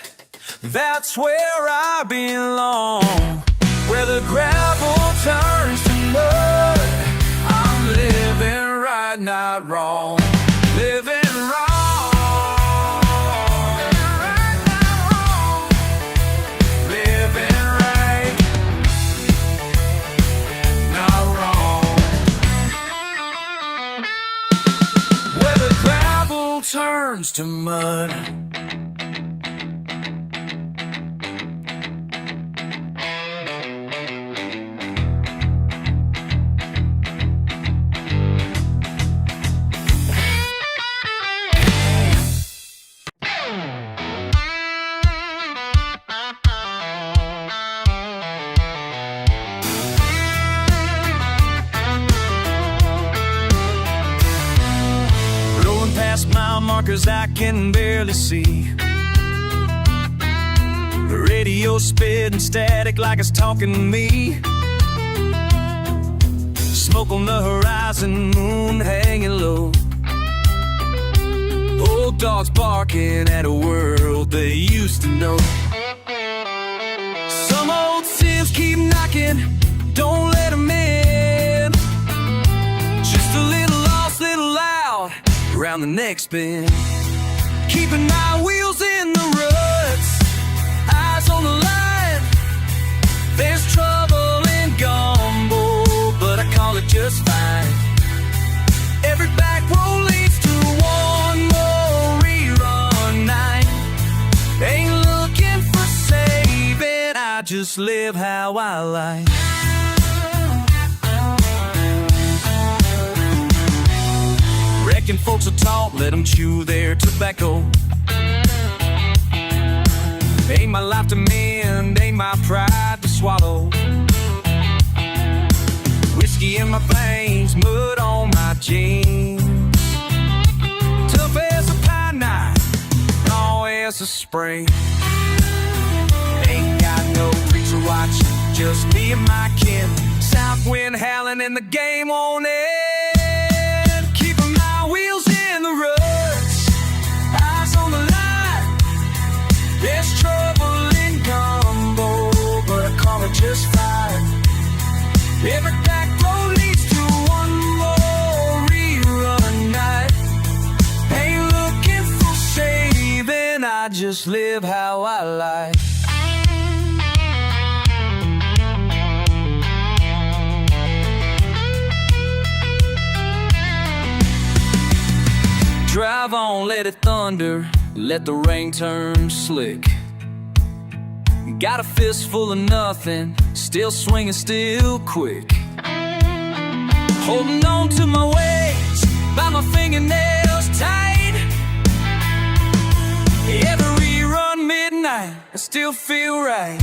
that's where I belong. Where the gravel turns to mud, I'm living right, not wrong. Living wrong. Right, not wrong. Living right, not wrong. Where the gravel turns to mud. Mile markers I can barely see. The radio spitting static like it's talking to me. Smoke on the horizon, moon hanging low. Old dogs barking at a world they used to know. Some old sins keep knocking, don't let them in. Just a little lost, little loud around the next bend. Keeping my wheels in the ruts, eyes on the line. There's trouble in gumbo, but I call it just fine. Every back road leads to one more rerun night. Ain't looking for saving, I just live how I like. Reckon folks are taught, let them chew their tobacco. Ain't my life to mend, ain't my pride to swallow. Whiskey in my veins, mud on my jeans. Tough as a pine knot, raw as a spring. Ain't got no preacher watching, just me and my kin. South wind howling and the game on end. Wheels in the ruts, eyes on the line. There's trouble in gumbo, but I call it just fine. Every back road leads to one more rerun night. Ain't looking for saving, I I just live how I like. Drive on, let it thunder, let the rain turn slick. Got a fistful of nothing, still swinging, still quick. Holding on to my ways, by my fingernails tight. Every run midnight, I still feel right.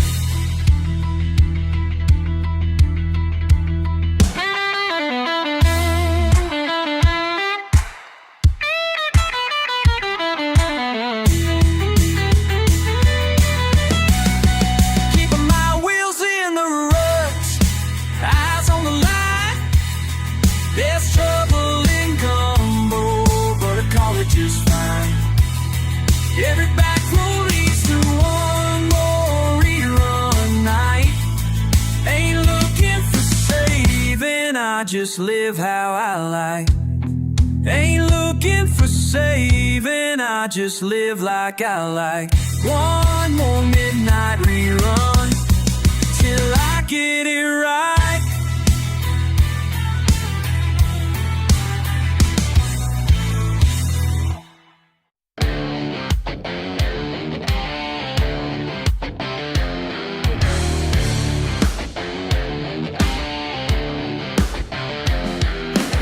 Every back road leads to one more rerun night. Ain't looking for saving, I just live how I like. Ain't looking for saving, I just live like I like. One more midnight rerun till I get it right.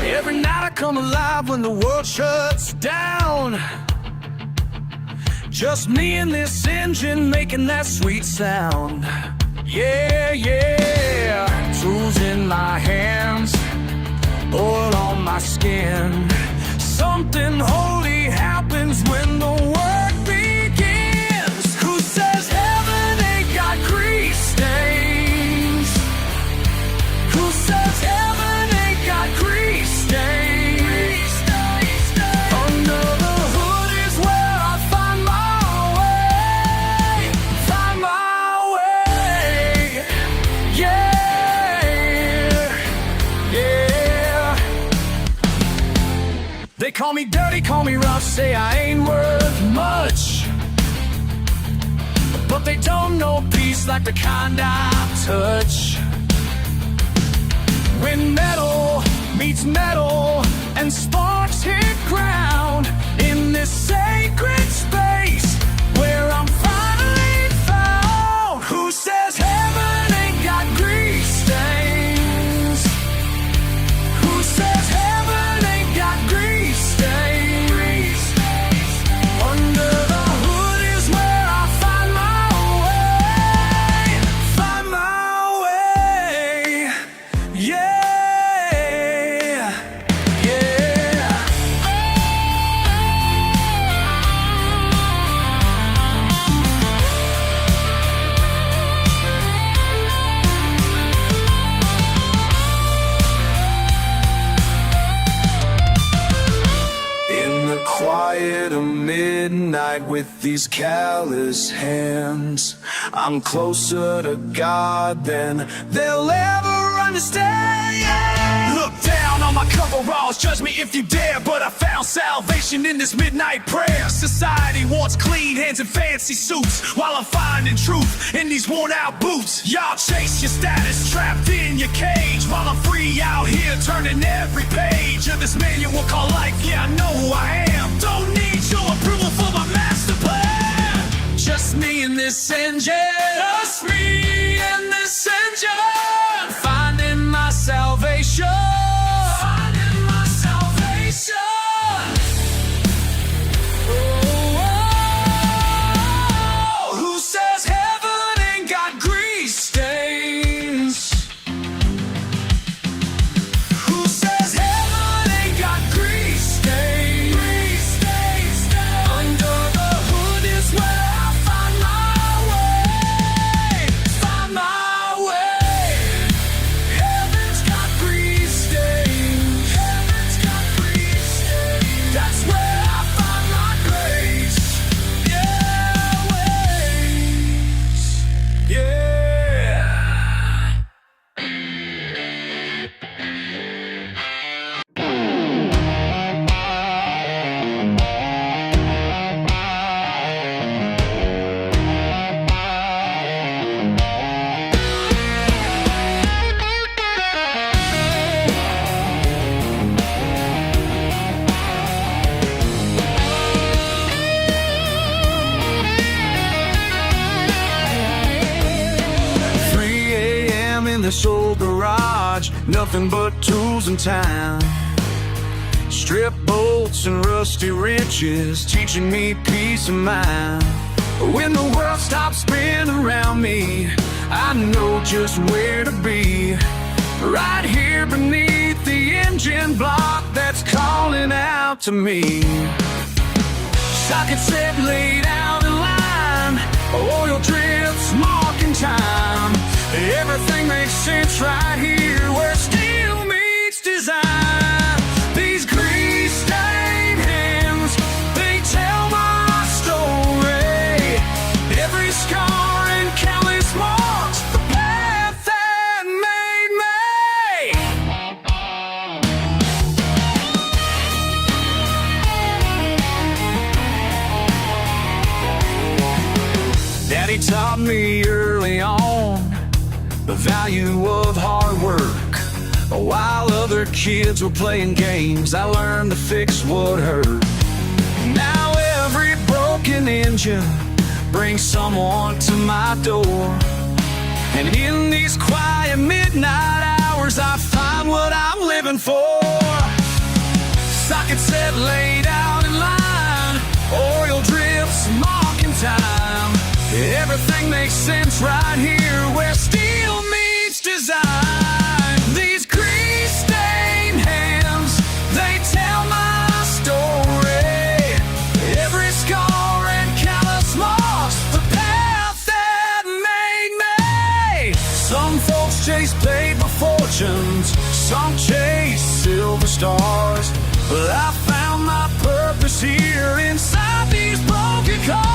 Every night I come alive when the world shuts down. Just me and this engine making that sweet sound. Yeah, yeah. Tools in my hands, oil on my skin. Something holy happens when the work begins. Who says heaven ain't got grease stains? Who says heaven ain't got grease stains? Under the hood is where I find my way. Find my way. Yeah, yeah. They call me dirty, call me rough, say I ain't worth much. But they don't know peace like the kind I touch. When metal meets metal and sparks hit ground in this sacred space where I'm finally found. Who says heaven ain't got grease stains? Who says heaven ain't got grease stains? Under the hood is where I find my way. Find my way. Yeah. Quiet of midnight with these callous hands, I'm closer to God than they'll ever understand. Look down on my coveralls, judge me if you dare, but I found salvation in this midnight prayer. Society wants clean hands and fancy suits, while I'm finding truth in these worn out boots. Y'all chase your status, trapped in your cage, while I'm free out here turning every page of this manual called life. Yeah, I know who I am, don't need your approval for my master plan. Just me and this engine, just me and this engine, finding my salvation, finding my salvation. Oh, who says heaven ain't got grease stains? Who says heaven ain't got grease stains? Under the hood is where I find my way. this old garage, nothing but tools and time. Strip bolts and rusty wrenches, teaching me peace of mind. When the world stops spinning around me, I know just where to be. Right here beneath the engine block that's calling out to me. Socket set laid out in line, oil drips marking time. Everything makes sense right here where steel meets design. These grease-stained hands, they tell my story. Every scar and countless marks, the path that made me. Daddy taught me early on the value of hard work. While other kids were playing games, I learned to fix what hurt. Now every broken engine brings someone to my door. And in these quiet midnight hours, I find what I'm living for. Socket set laid out in line, oil drips marking time. Everything makes sense right here where steel meets design. These grease-stained hands, they tell my story. Every scar and callous marks, the path that made me. Some folks chase paper fortunes, some chase silver stars, but I found my purpose here inside these broken cars.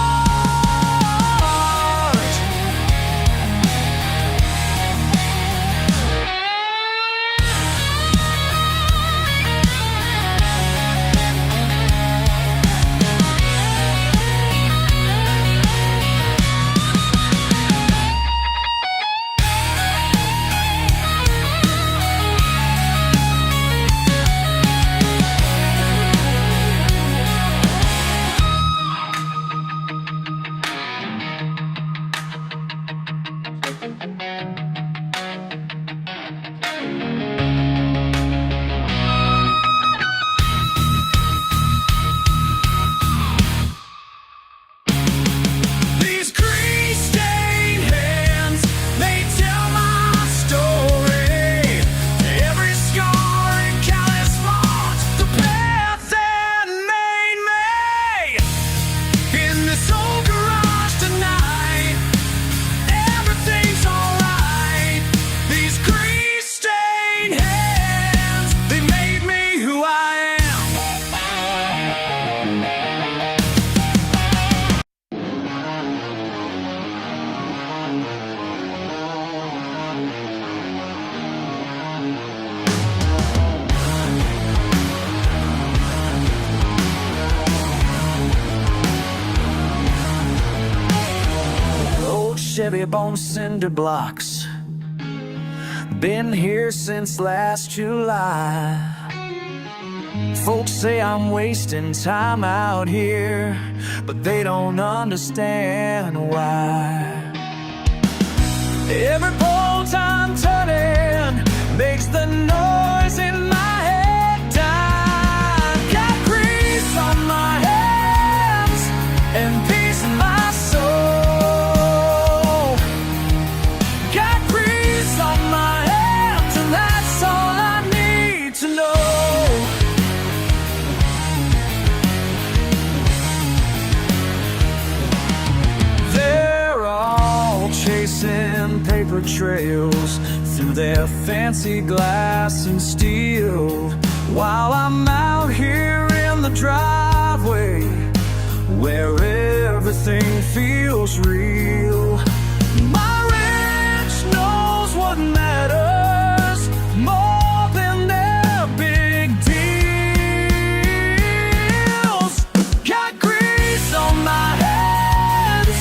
Chevy bone cinder blocks, been here since last July. Folks say I'm wasting time out here, but they don't understand why. Every bolt I'm turning makes the noise in my head die. Got grease on my hands and peace in my soul. Paper trails through their fancy glass and steel, while I'm out here in the driveway where everything feels real. My ranch knows what matters more than their big deals. Got grease on my hands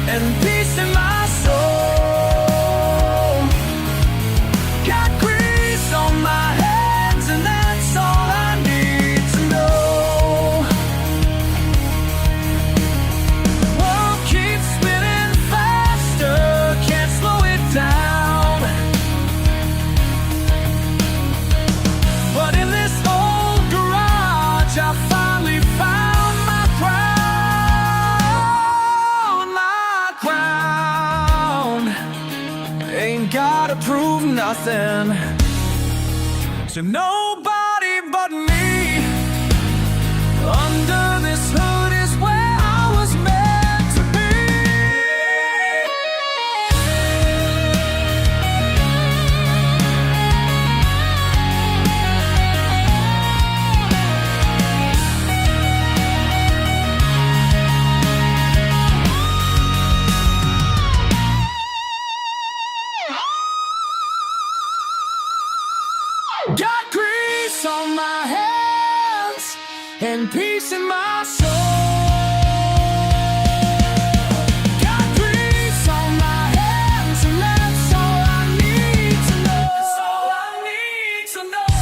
and peace in my soul. nothing to nobody but me. Under this hood is where I was meant to be. Got grease on my hands and peace in my soul. Got grease on my hands and that's all I need to know. That's all I need to know.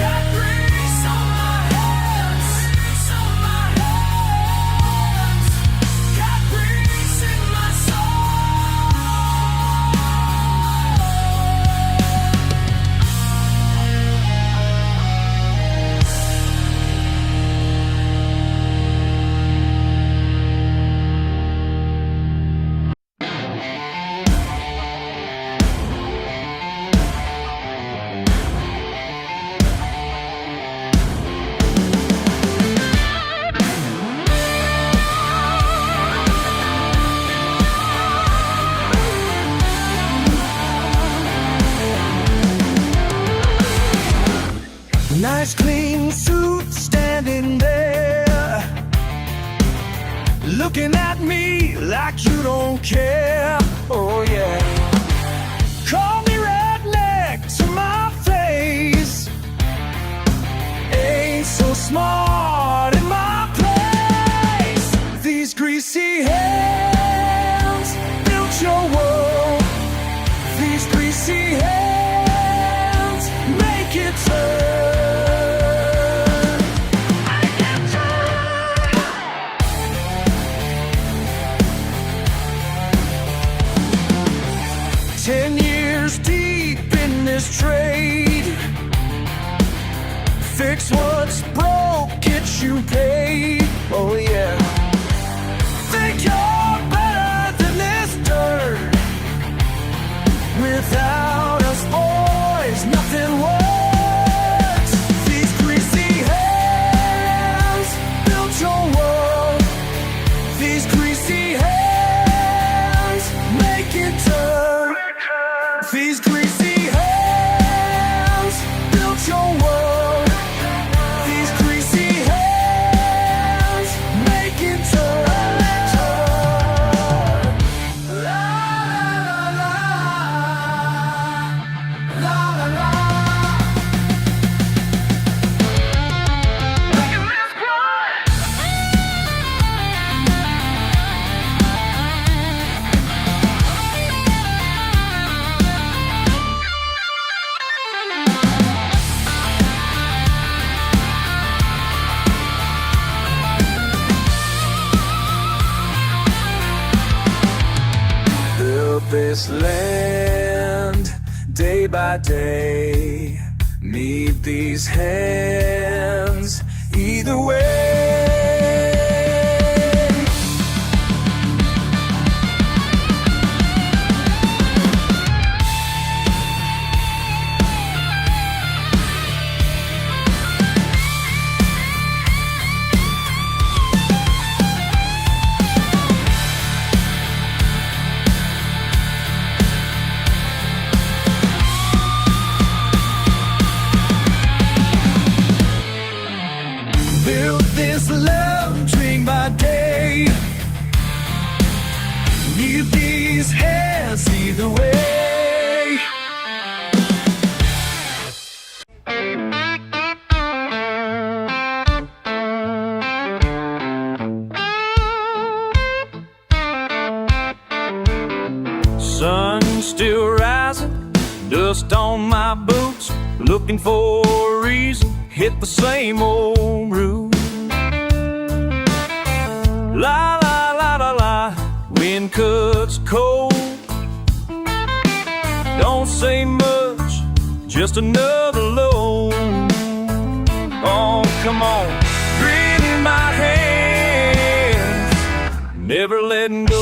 Got grease on my hands, grease on my hands. Got grease in my soul. Nice clean suit standing there, looking at me like you don't care. Oh yeah. Call me redneck to my face. Ain't so smart in my place. These greasy hands built your world. These greasy hands make it turn. 10 years deep in this trade. Fix what's broke, get you paid. Oh yeah. Think you're better than this dirt. Without us boys, nothing works. These greasy hands built your world. These greasy hands make it turn. These greasy hands built your world. These greasy hands make it turn. La la la la la la. Making this cry. Build this land day by day. Need these hands either way. Build this love dream by day. Need these hands either way. Sun still rising, dust on my boots, looking for a reason, hit the same old route. La la la la la, wind cuts cold. Don't say much, just another load. Oh, come on, grit in my hands, never letting go.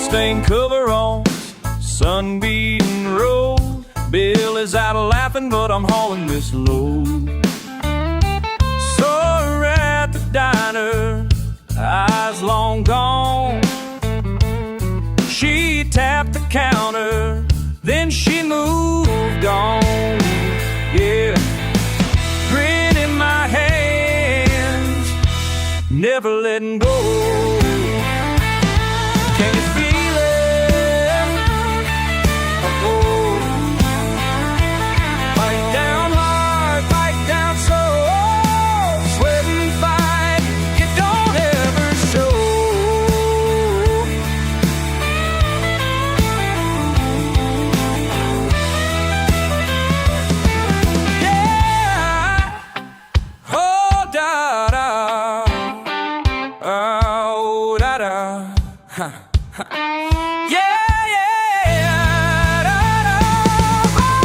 blood-stained coveralls, sun beating road. Bill is out laughing, but I'm hauling this load. Saw her at the diner, eyes long gone. She tapped the counter, then she moved on. Yeah, grin in my hands, never letting go. Can you feel it? Oh, fight down hard, fight down slow, sweat and fight, it don't ever show. Yeah, oh da da, oh da da. Huh. Yeah, yeah, da, da, oh.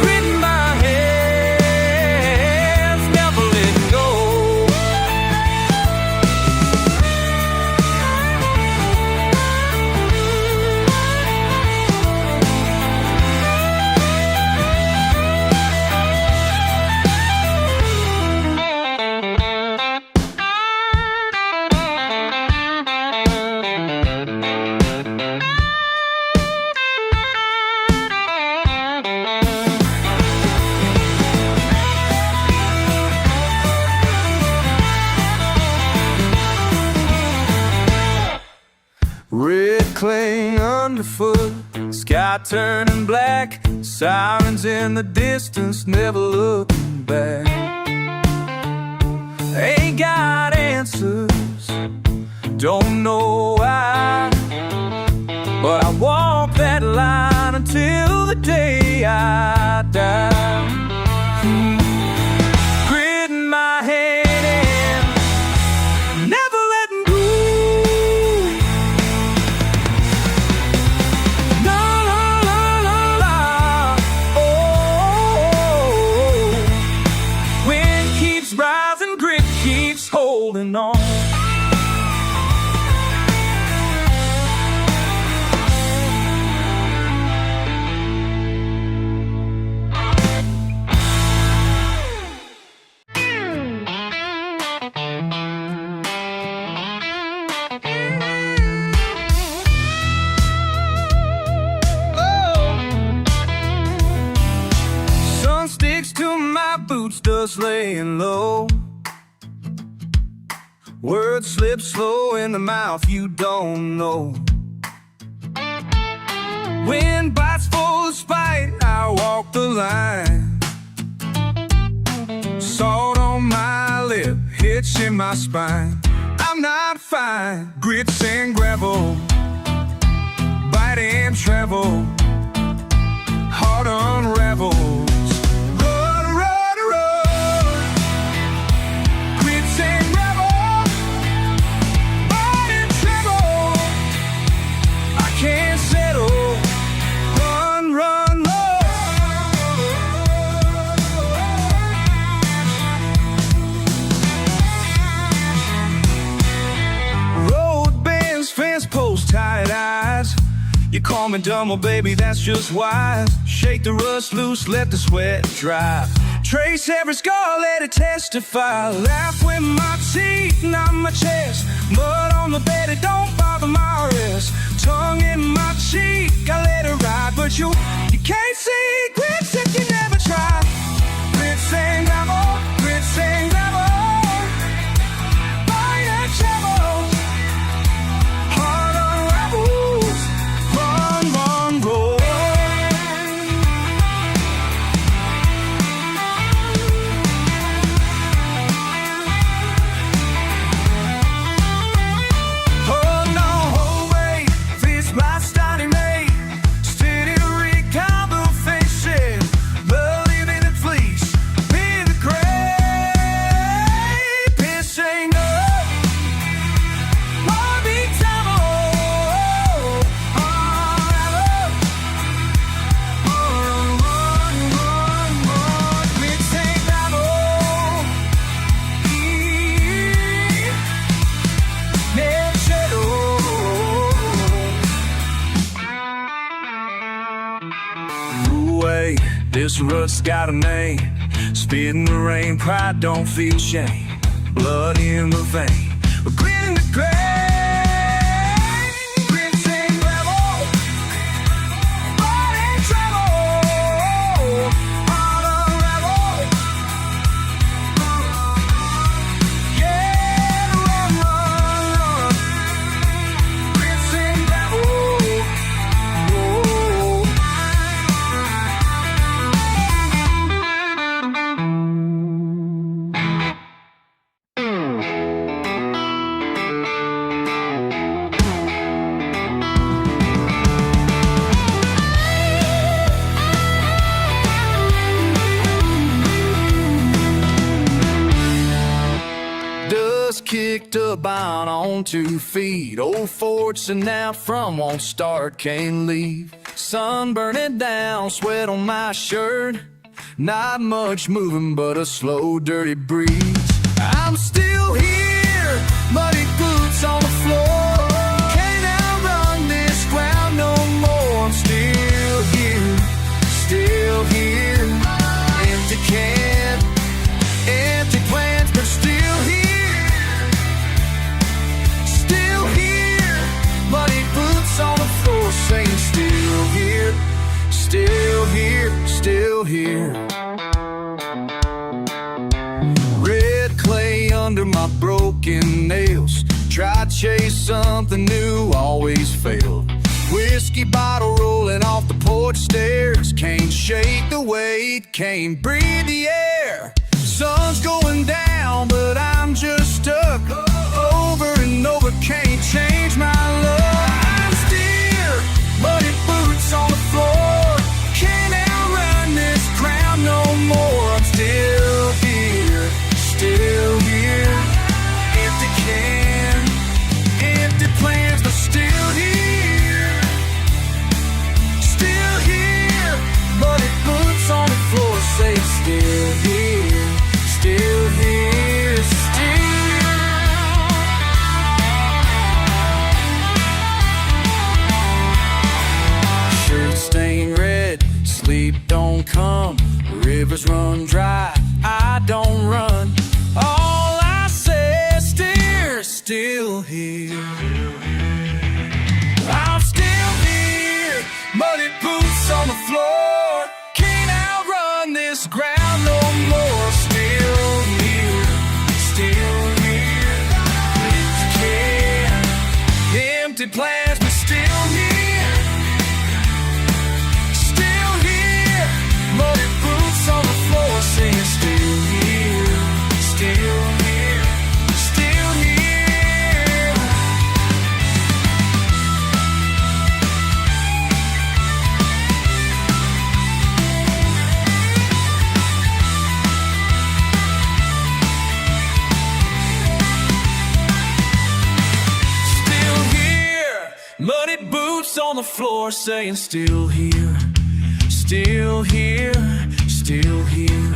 Gritting my hands, never letting go. Red clay underfoot, sky turning black, sirens in the distance, never looking back. Ain't got answers, don't know why, but I walk that line until the day I die. Gritting my hand, never letting go. La la la la la, oh, wind keeps rising, grit keeps holding on. Sun sticks to my boots, dust laying low. Words slip slow in the mouth, you don't know. Wind bites full of spite, I walk the line. Salt on my lip, hitch in my spine. I'm not fine, grits and gravel, bite and travel, heart unravels. Run, run, run, grits and gravel, bite and travel, I can't settle. Run, run, run. Road bends, fence posts, tired eyes. You call me dumb, well baby, that's just wise. Shake the rust loose, let the sweat dry. Trace every scar, let it testify. Laugh with my teeth, not my chest. Mud on the bed, it don't bother my rest. Tongue in my cheek, I let it ride. But you can't see grits if you never try. Grits and gravel, grits and gravel, bite and travel, heart unravels. Run, run, roll. Oh no, hold wait, this my starting mate. Steady recount the faces, believe This rut's got a name. Spit in the rain, pride don't feel shame. Blood in the vein, but grit in the grave. Grit ain't rebel, blood ain't trouble. On a rebel, yeah, run, run, run. Grit ain't rebel, whoa. Dust kicked up on 2 feet. Old Ford sitting out from won't start, can't leave. Sun burning down, sweat on my shirt. Not much moving, but a slow, dirty breeze. I'm still here, muddy boots on the floor. Can't outrun this ground no more. I'm still here, still here. Empty can, empty plans, but still here. Still here, muddy boots on the floor, saying still here, still here, still here. Red clay under my broken nails. Tried to chase something new, always failed. Whiskey bottle rolling off the porch stairs. Can't shake the weight, can't breathe the air. Sun's going down, but I'm just stuck. Over and over, can't change my luck. I'm still muddy boots on the floor. Can't outrun this ground no more. I'm still here, still here. Empty can, empty plans, but still here. Still here, muddy boots on the floor, say still here, still here, still. Shirt stained red, sleep don't come. Rivers run dry, I don't run. All I say is still here. I'm still here, muddy boots on the floor. Can't outrun this ground no more. Still here, still here. Empty can, empty plans, but still here. Still here, muddy boots on the floor, saying still here, still here, still here. Still here, muddy boots on the floor, saying still here, still here, still here.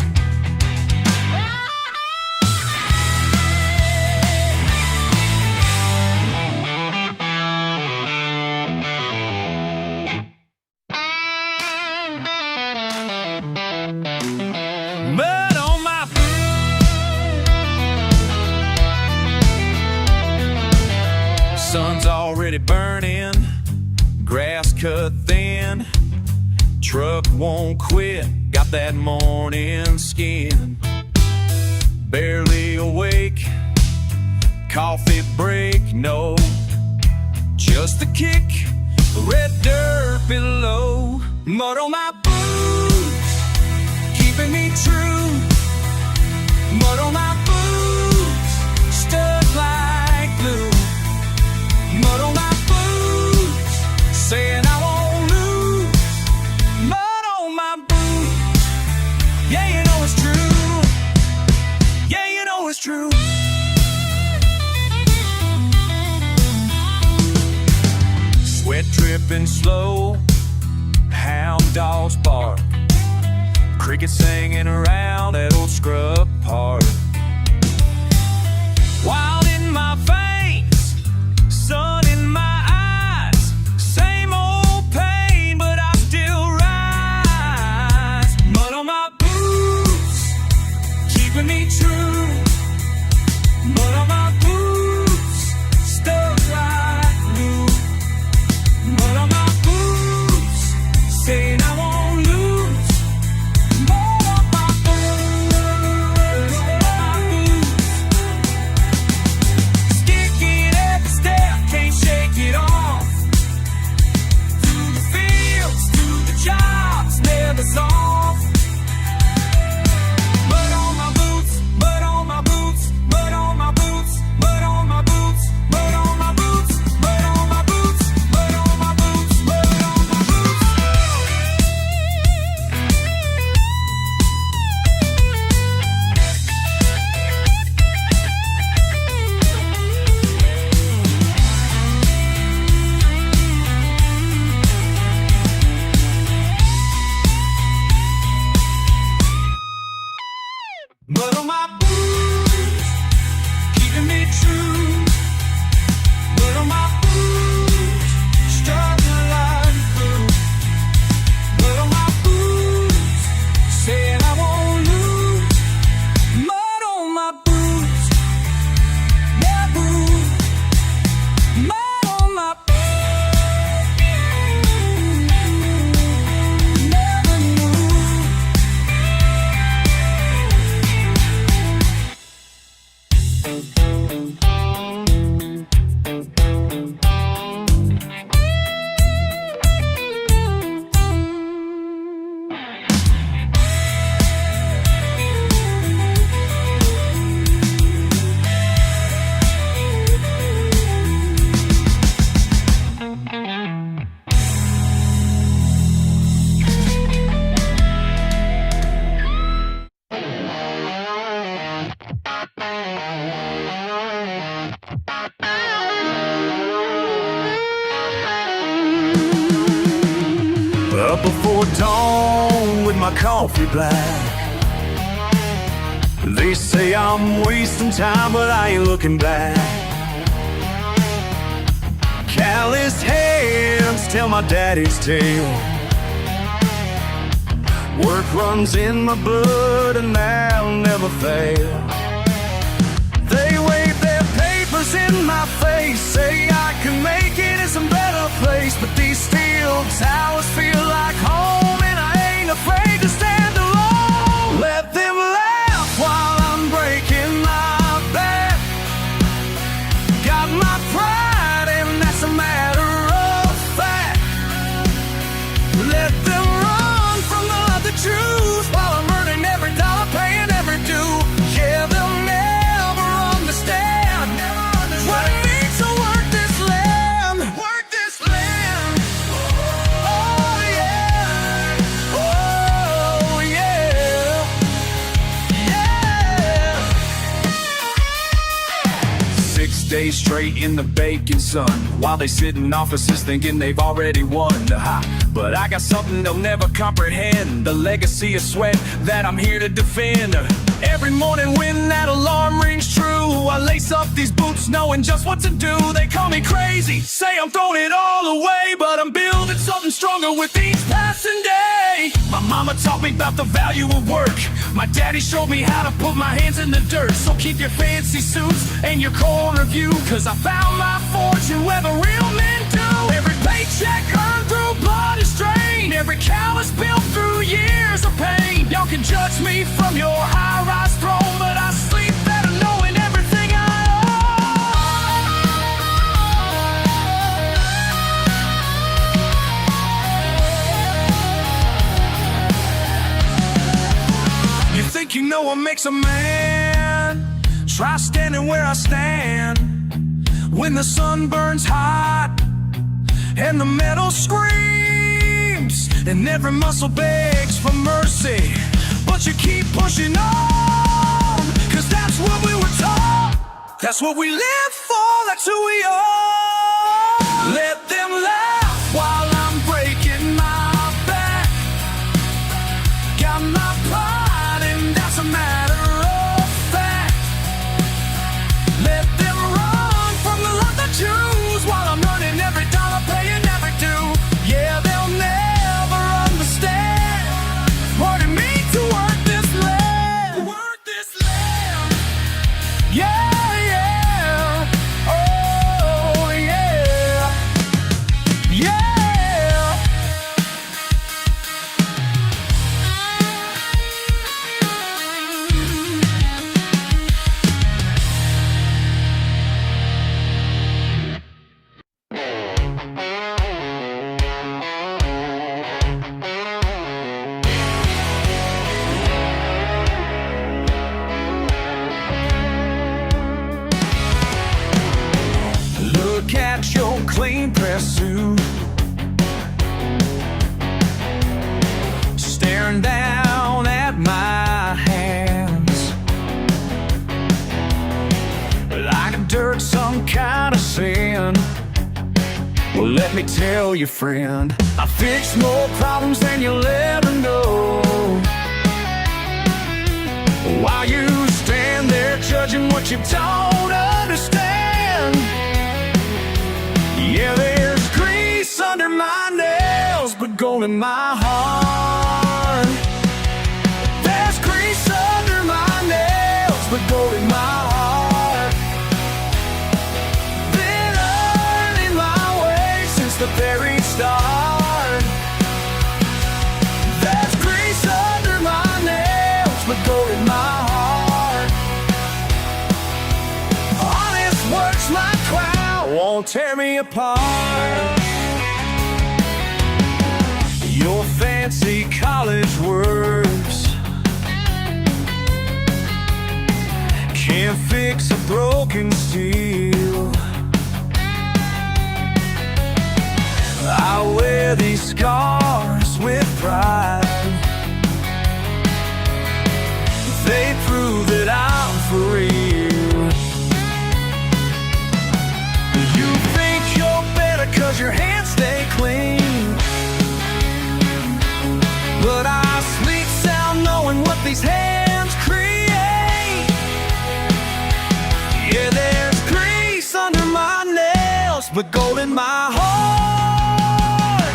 Mud on my sun's already burning, grass cut thin. Truck won't quit, got that morning skin. Barely awake, coffee break, no. Just the kick, red dirt below. Mud on my boots, keeping me true. Mud on my boots, stuck like glue. Mud on my boots, saying I won't lose. Mud on my boots, yeah, you know it's true. Yeah, you know it's true. Sweat dripping slow, hound dogs bark. Crickets singing around that old scrub park. Wild in my veins, sun in my eyes. Same old pain, but I still rise. Mud keeping me true. But all my boots stuck like glue. But all my boots saying I won't lose. But all my boots, sticking at the step, can't shake it off. Through the fields, through the jobs, never soft. But on my boots, but on my boots, but on my boots, but on my boots, but on my boots, but on my boots, but on my boots, but on my boots. But on my boots, keeping me true. But on my boots, struggling like glue. But on my boots, saying I won't lose. Mud on my boots, never move. Mud on my boots, never move. Up before dawn with my coffee black. They say I'm wasting time, but I ain't looking back. Calloused hands tell my daddy's tale. Work runs in my blood and I'll never fail. They wave their papers in my face, say I can make it in some better place. But these steel towers feel like home, and I ain't afraid to stand alone. Let them laugh while I'm breaking my back. Got my pride, and that's a matter of fact. Let them run from the love to choose while I'm earning every dollar, paying every due. Yeah, they'll never understand what it means to work this land. Work this land. Oh yeah. Oh yeah. Yeah. 6 days straight in the baking sun, while they sit in offices thinking they've already won. Ha. But I got something they'll never comprehend, the legacy of sweat that I'm here to defend. Every morning when that alarm rings true, I lace up these boots knowing just what to do. They call me crazy, say I'm throwing it all away, but I'm building something stronger with each passing day. My mama taught me about the value of work. My daddy showed me how to put my hands in the dirt. So keep your fancy suits and your corner view, cause I found my fortune where the real men do. Every paycheck earned through blood and strain, every callus built through years of pain. Y'all can judge me from your high-rise throne, but I sleep better knowing everything I own. You think you know what makes a man? Try standing where I stand. When the sun burns hot and the metal screams and every muscle begs for mercy, but you keep pushing on, cause that's what we were taught, that's what we live for, that's who we are. Let them laugh while I'm breaking my back. Got my pride, and that's a matter of fact. Let them run from the love they choose while I'm running every dollar, paying every due. Yeah, they'll never understand what it means to work this land. Work this land. clean pressed suit, staring down at my hands like a dirt, some kind of sin. Well, let me tell you, friend, I fix more problems than you'll ever know. While you stand there judging what you don't understand. Yeah, there's grease under my nails, but gold in my heart. There's grease under my nails, but gold in my heart. Been earning my way since the very start. There's grease under my nails, but gold in my heart. Honest work's my crown, won't tear me apart. Your fancy college words can't fix a broken steel. I wear these scars with pride. They prove that I'm for real. You think you're better 'cause your hands stay clean, but I sleep sound knowing what these hands create. Yeah, there's grease under my nails, but gold in my heart.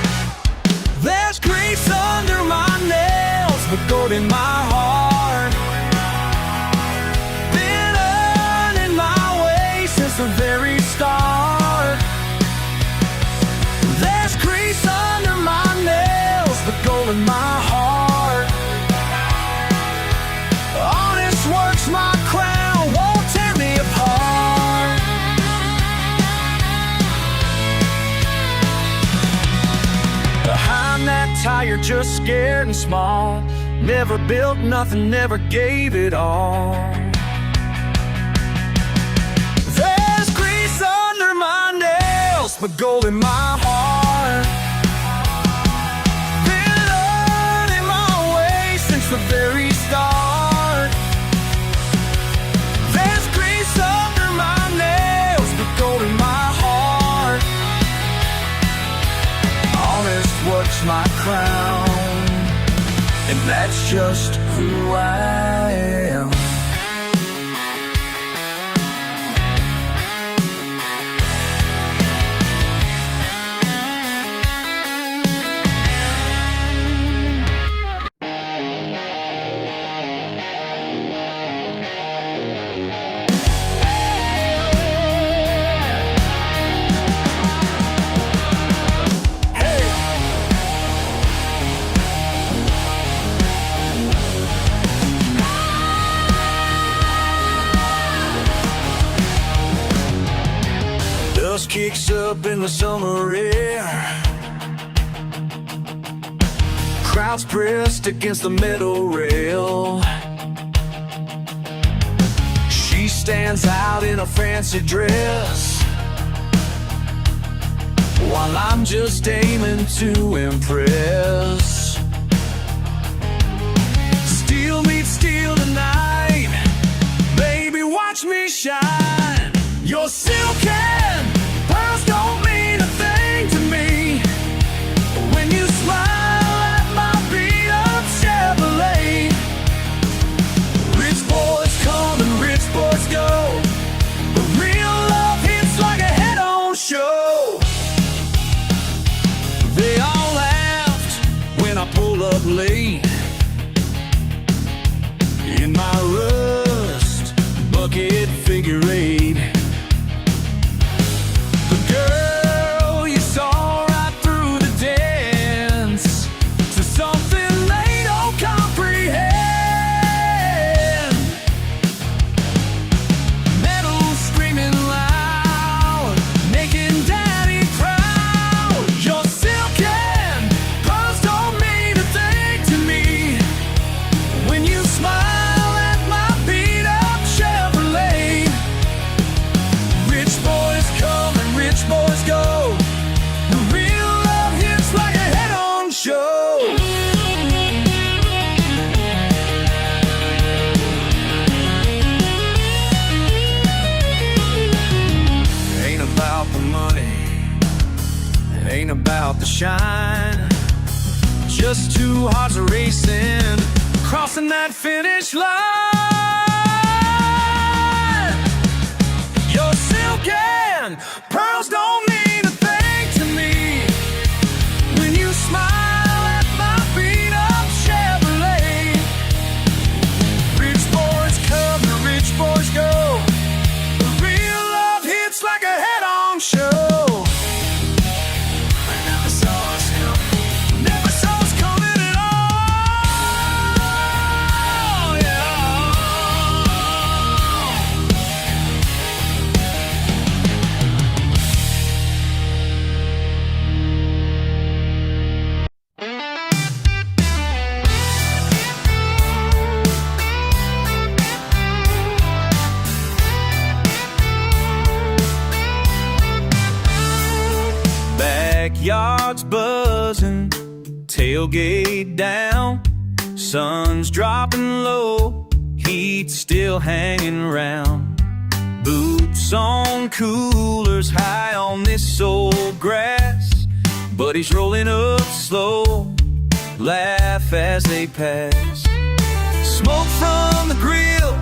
There's grease under my nails, but gold in my heart. Been earning my way since the very start. There's grease under my nails, but gold in my heart. Honest work's my crown, won't tear me apart. Behind that tire, just scared and small. Never built nothing, never gave it all. There's grease under my nails, but gold in my heart. Been earning my way since the very start. There's grease under my nails, but gold in my heart. Honest work's my crown, and that's just who I am. Dust kicks up in the summer air. Crowds pressed against the metal rail. She stands out in a fancy dress, while I'm just aiming to impress. Steel meets steel tonight, baby, watch me shine. You're silken, pearls don't mean a thing to me when you smile at my beat-up Chevrolet. Rich boys come and rich boys go, but real love hits like a head-on show. They all laughed when shine. Just two hearts are racing, crossing that finish line. Your silk and pearls don't mean a thing to me when you smile at my beat-up Chevrolet. Rich boys come, the rich boys go. The real love hits like a head-on show. Backyard's buzzing, tailgate down, sun's dropping low, heat still hanging round. Boots on coolers, high on this old grass. Buddies rolling up slow, laugh as they pass. Smoke from the grill,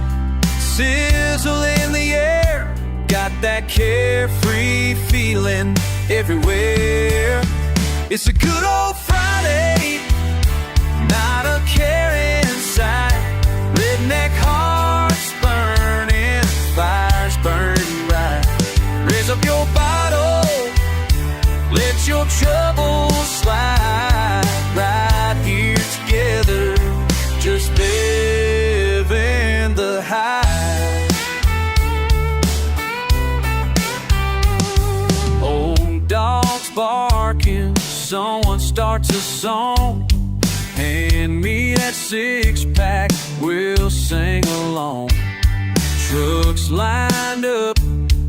sizzle in the air. Got that carefree feeling everywhere. It's a good old Friday, not a care in sight. Redneck hearts burning, fires burning bright. Raise up your bottle, let your troubles slide. Right here together, just living the high. Barking, someone starts a song. Hand me that six-pack, we'll sing along. Trucks lined up,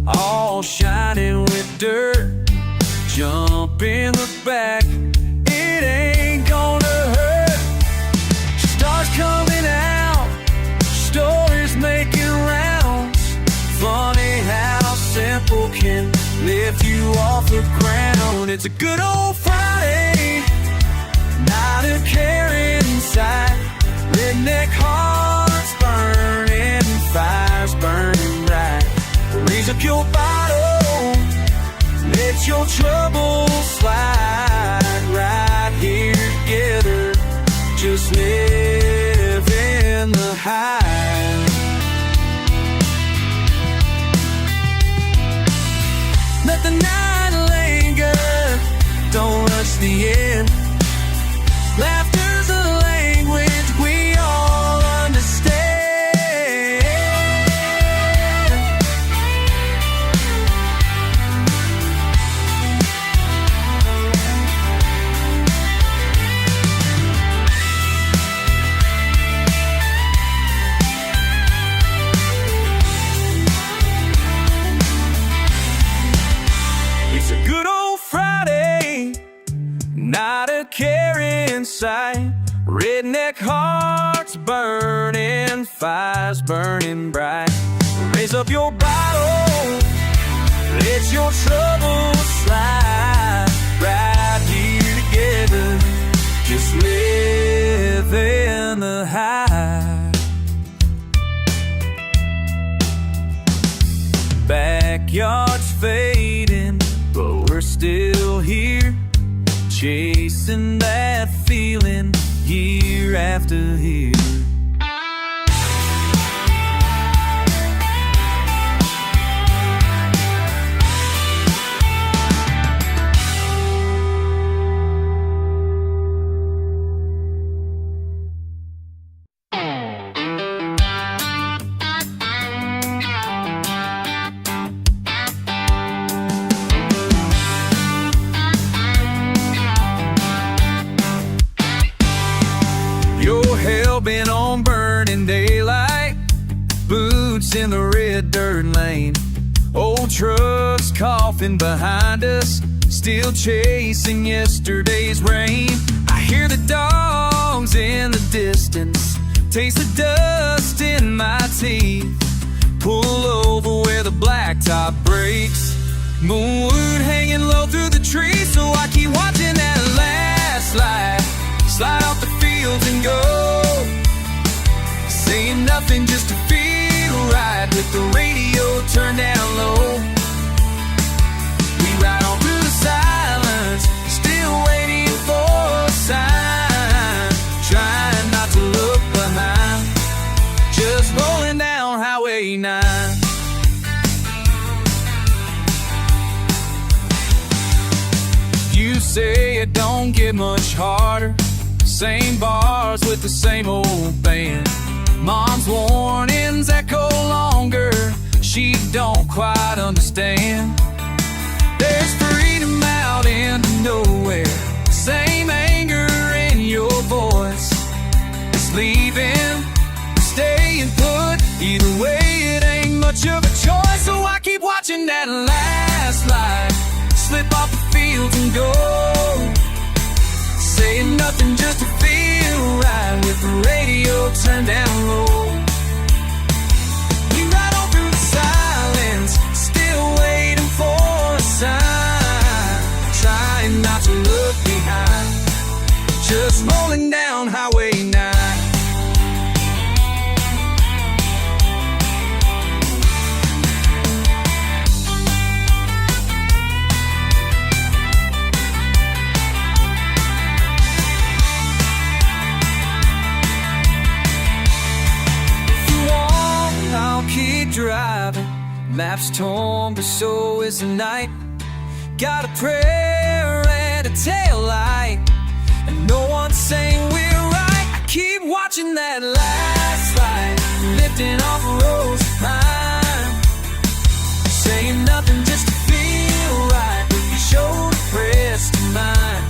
all shining with dirt. Jump in the back, it ain't gonna hurt. Stars coming out, stories making rounds. Funny how simple can lift you off the ground. It's a good old Friday, not a care in sight. Redneck hearts burning, fires burning bright. Raise up your bottle, let your troubles slide. Right here together, just living the high. Let the night linger, don't rush the end. Laughter's a language we all understand. It's a good old Friday, not a care in sight. Redneck hearts burning, fires burning bright. Raise up your bottle, let your troubles slide. Right here together, just living the high. Backyard's fading, but we're still here, chasing that feeling year after year. Hell-bent on burning daylight, boots in the red dirt lane. Old trucks coughing behind us, still chasing yesterday's rain. I hear the dogs in the distance, taste the dust in my teeth. Pull over where the blacktop breaks, moonwood hanging low through the trees. So I keep watching that slide, slide off the fields and go. Saying nothing just to feel right, with the radio turned down low. We ride on through the silence, still waiting for a sign, trying not to look behind, just rolling down Highway 9. You say it don't get much harder, same bars with the same old band. Mom's warnings echo longer, she don't quite understand. There's freedom out into nowhere, same anger in your voice. It's leaving, staying put, either way it ain't much of a choice. So I keep watching that last light slip off the fields and go, saying nothing just to feel right, with the radio turned down low. We ride on through the silence, still waiting for a sign, trying not to look behind, just rolling down Highway 9. Keep driving, maps torn, but so is the night. Got a prayer and a tail light, and no one's saying we're right. I keep watching that last light lifting off a rose pine, saying nothing just to feel right, with your shoulder pressed to mine.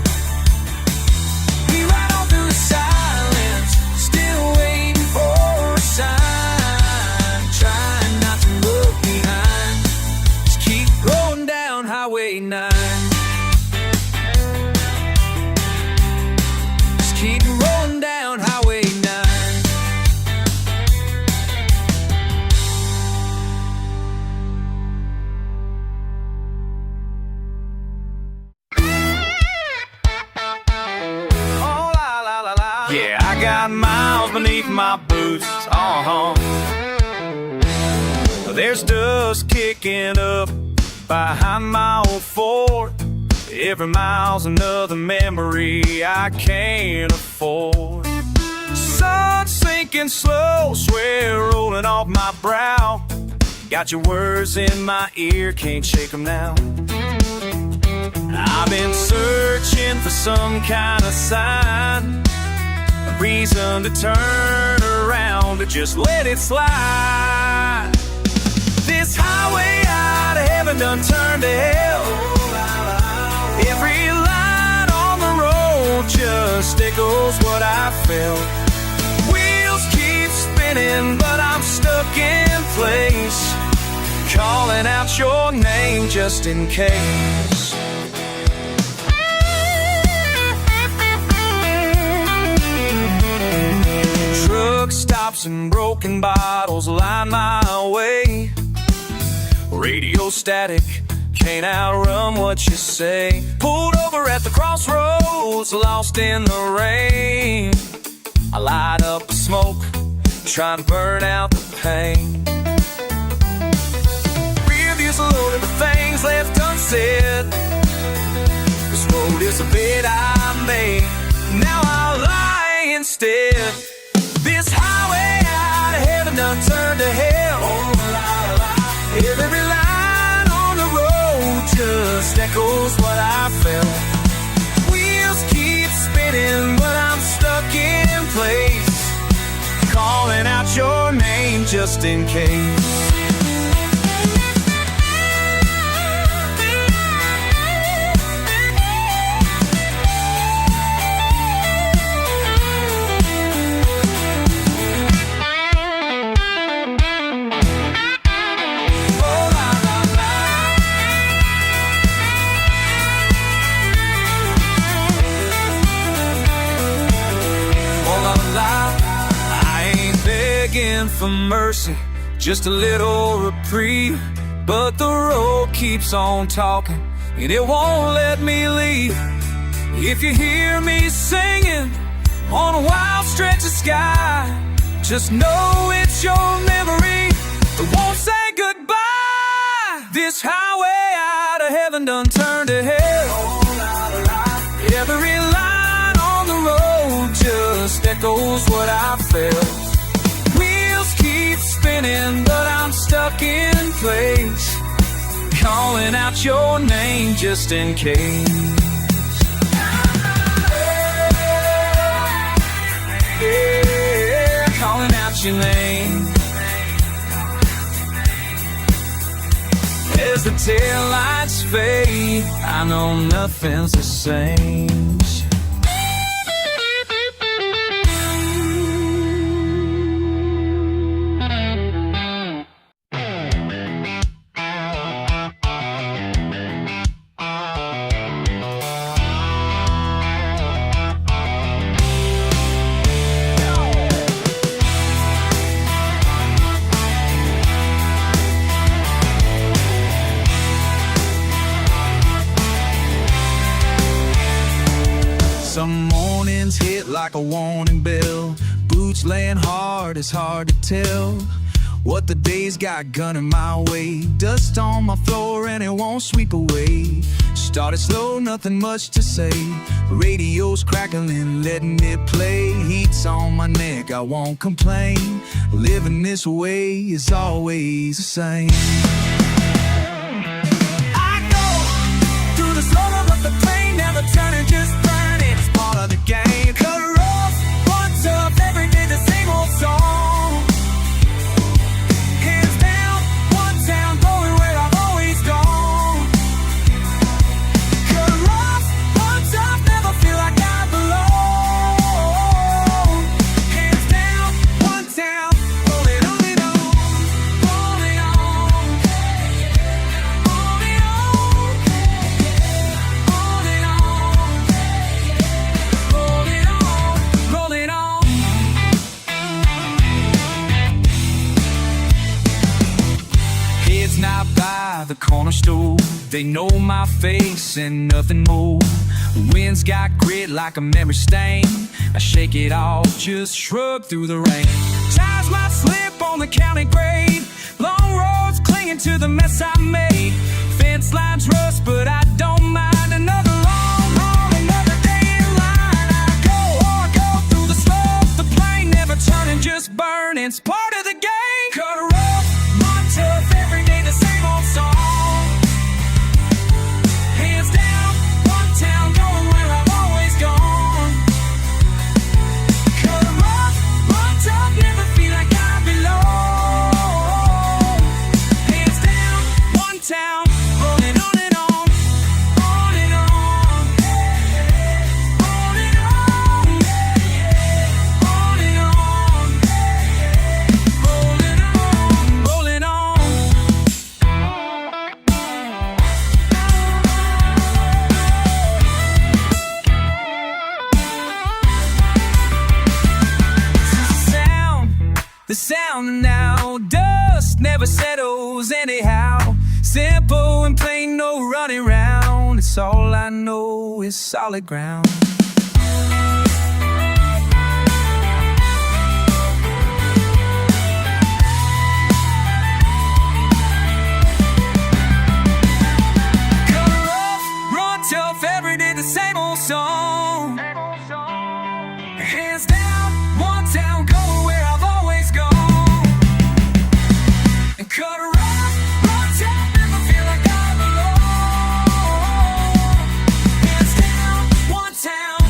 We ride on through the silence, still waiting for a sign, Highway 9. Just keep rolling down Highway 9. Oh, la, la, la, la. Yeah, I got miles beneath my boots. There's dust kicking up behind my old Ford. Every mile's another memory I can't afford. Sun sinking slow, sweat rolling off my brow. Got your words in my ear, can't shake them now. I've been searching for some kind of sign, a reason to turn around, to just let it slide. This highway out of heaven done turned to hell. Every light on the road just echoes what I felt. Wheels keep spinning, but I'm stuck in place, calling out your name just in case. Truck stops and broken bottles line my way. Radio static, can't outrun what you say. Pulled over at the crossroads, lost in the rain. I light up the smoke, trying to burn out the pain. Rear view's loaded with things left unsaid. This road is a bed I made, now I'll lie instead. This highway out of heaven done turned to hell. Every line on the road just echoes what I felt. Wheels keep spinning, but I'm stuck in place, calling out your name just in case. For mercy, just a little reprieve, but the road keeps on talking and it won't let me leave. If you hear me singing on a wild stretch of sky, just know it's your memory that won't say goodbye. This highway out of heaven done turned to hell. Every line on the road just echoes what I felt. Wheels keep spinning, but I'm stuck in place, calling out your name just in case. Yeah, calling out your name. As the taillights fade, I know nothing's the same. Some mornings hit like a warning bell. Boots laying hard, it's hard to tell what the day's got gunning my way. Dust on my floor and it won't sweep away. Started slow, nothing much to say. Radio's crackling, letting it play. Heat's on my neck, I won't complain. Living this way is always the same. I go through the slaughter of the pain, never turning, just burning. It's part of the game. Cut her off, once up, every day the same old song. Hands down, one town, going where I've always gone. Cut her off, once up, never feel like I belong. Hands down, one town, rolling on and on, rolling on, rolling on, rolling on, rolling on, rolling on. Heads not by the corner store, they know my face and nothing more. The wind's got grit like a memory stain. I shake it off, just shrug through the rain. Tires might slip on the county grade, long roads clinging to the mess I made. Fence lines rust, but I don't mind. Another long haul, another day in line. I go through the slope, the plane never turning, just burning. It's part of the game. Cut her off, my tough, every day the same old song. Hands down, one town, going where I've always gone. Cut her off, one tough, never feel like I belong. Hands down, one town, rolling on and on, on and on, on and on, on and on, rolling on, rolling on. The sound now, dust never settles anyhow. Simple and plain, no running round. It's all I know is solid ground. Cut her off, run tough, every day the same old song. Hands down, one town, going where I've always gone. And cut her off, run tough, never feel like I belong. Hands down, one town,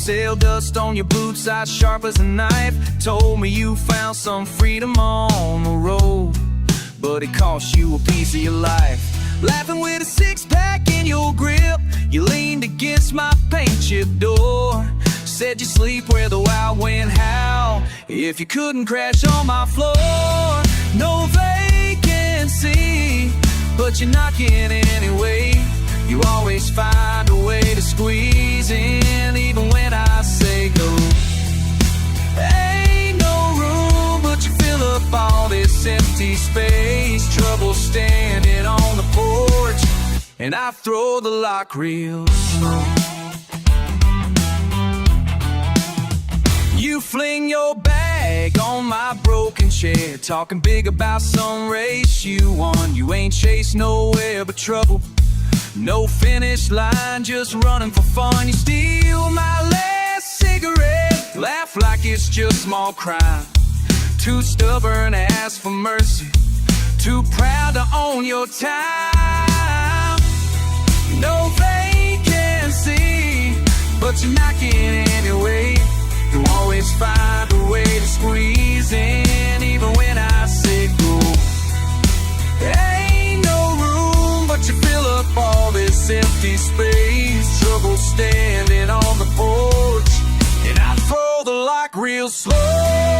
sail dust on your boots, eyes sharp as a knife. Told me you found some freedom on the road, but it cost you a piece of your life. Laughing with a six-pack in your grip, you leaned against my paint-chipped door. Said you sleep where the wild wind howl if you couldn't crash on my floor. No vacancy, but you're knocking anyway. You always find a way to squeeze in, even when I say go. Ain't no room, but you fill up all this empty space. Trouble standing on the porch, and I throw the lock real slow. You fling your bag on my broken chair, talking big about some race you won. You ain't chased nowhere but trouble, no finish line, just running for fun. You steal my last cigarette, laugh like it's just small crime. Too stubborn to ask for mercy, too proud to own your time. No vacancy, but you're knocking anyway. You always find a way to squeeze in, even when I say go. Ain't no room, but you fill up all this empty space. Trouble standing on the porch, and I throw the lock real slow.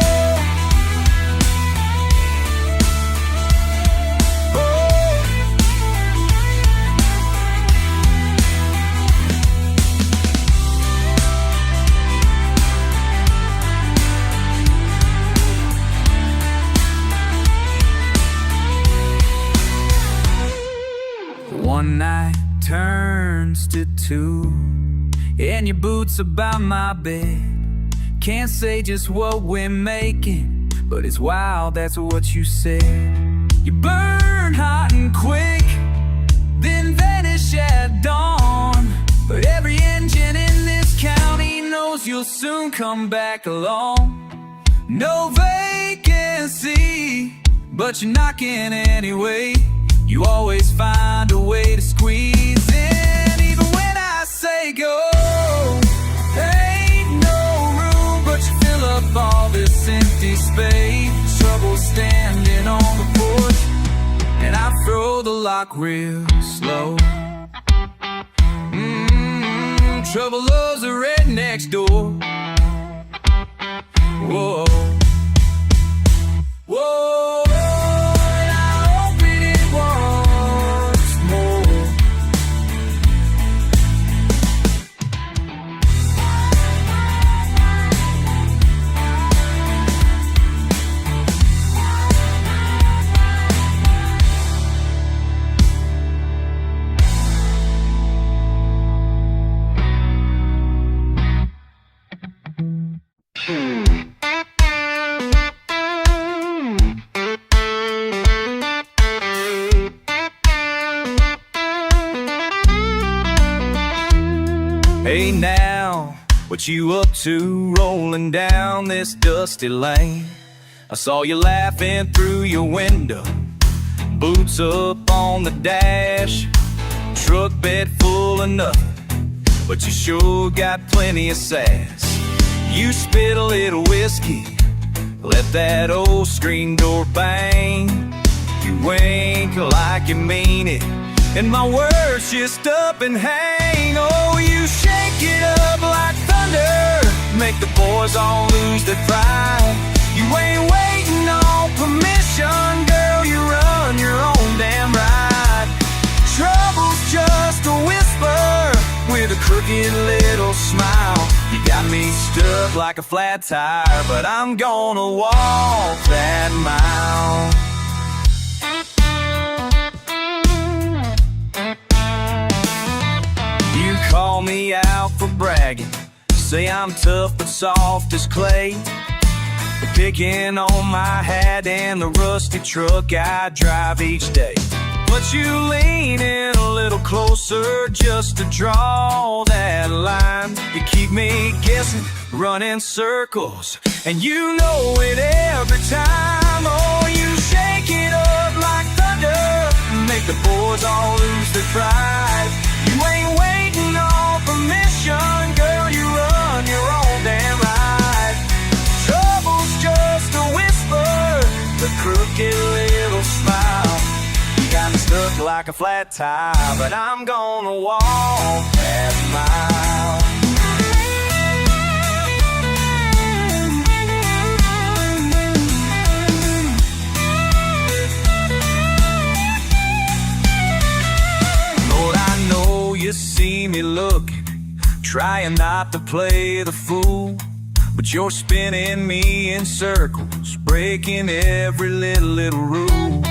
One night turns to two, and your boots are by my bed. Can't say just what we're making, but it's wild, that's what you said. You burn hot and quick, then vanish at dawn. But every engine in this county knows you'll soon come back along. No vacancy, but you're knocking anyway. You always find a way to squeeze in, even when I say go. Ain't no room, but you fill up all this empty space. Trouble standing on the porch, and I throw the lock real slow. Trouble loves a red next door. Whoa, whoa. Hey now, what you up to, rolling down this dusty lane? I saw you laughing through your window, boots up on the dash, truck bed full of nothing, but you sure got plenty of sass. You spit a little whiskey, let that old screen door bang. You wink like you mean it, and my words just up and hang. Oh, you shake it up like thunder, make the boys all lose their pride. You ain't waiting on permission, girl, you run your own damn ride. Trouble's just a whisper with a crooked little smile. You got me stuck like a flat tire, but I'm gonna walk that mile. You call me out for bragging, say I'm tough but soft as clay, picking on my hat and the rusty truck I drive each day. But you lean in a little closer just to draw that line. You keep me guessing, running circles, and you know it every time. Oh, you shake it up like thunder, make the boys all lose their pride. You ain't waiting on permission, girl, you run your like a flat tire, but I'm gonna walk that mile. Lord, I know you see me looking, trying not to play the fool, but you're spinning me in circles, breaking every little rule.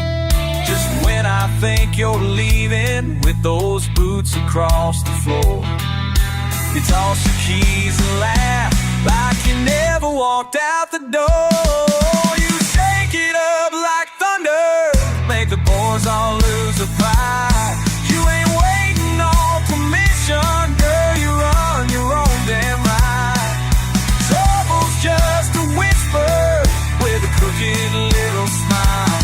Just when I think you're leaving with those boots across the floor, you toss your keys and laugh like you never walked out the door. You shake it up like thunder, make the boys all lose their pride. You ain't waiting on permission, girl, you run your own damn right. Trouble's just a whisper with a crooked little smile.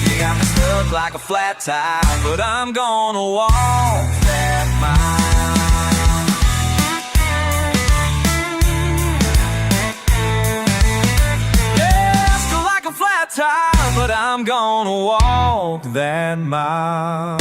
You got me stuck like a flat tire, but I'm gonna walk that mile. Yeah, still like a flat tire, but I'm gonna walk that mile.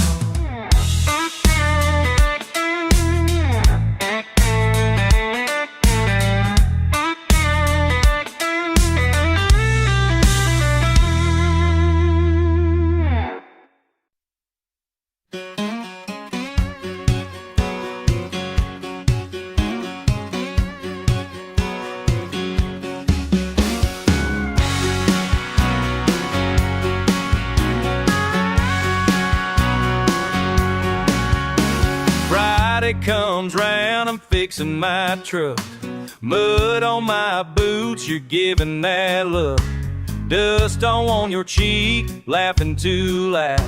Friday comes round, I'm fixing my truck. Mud on my boots, you're giving that look. Dust on your cheek, laughing too loud.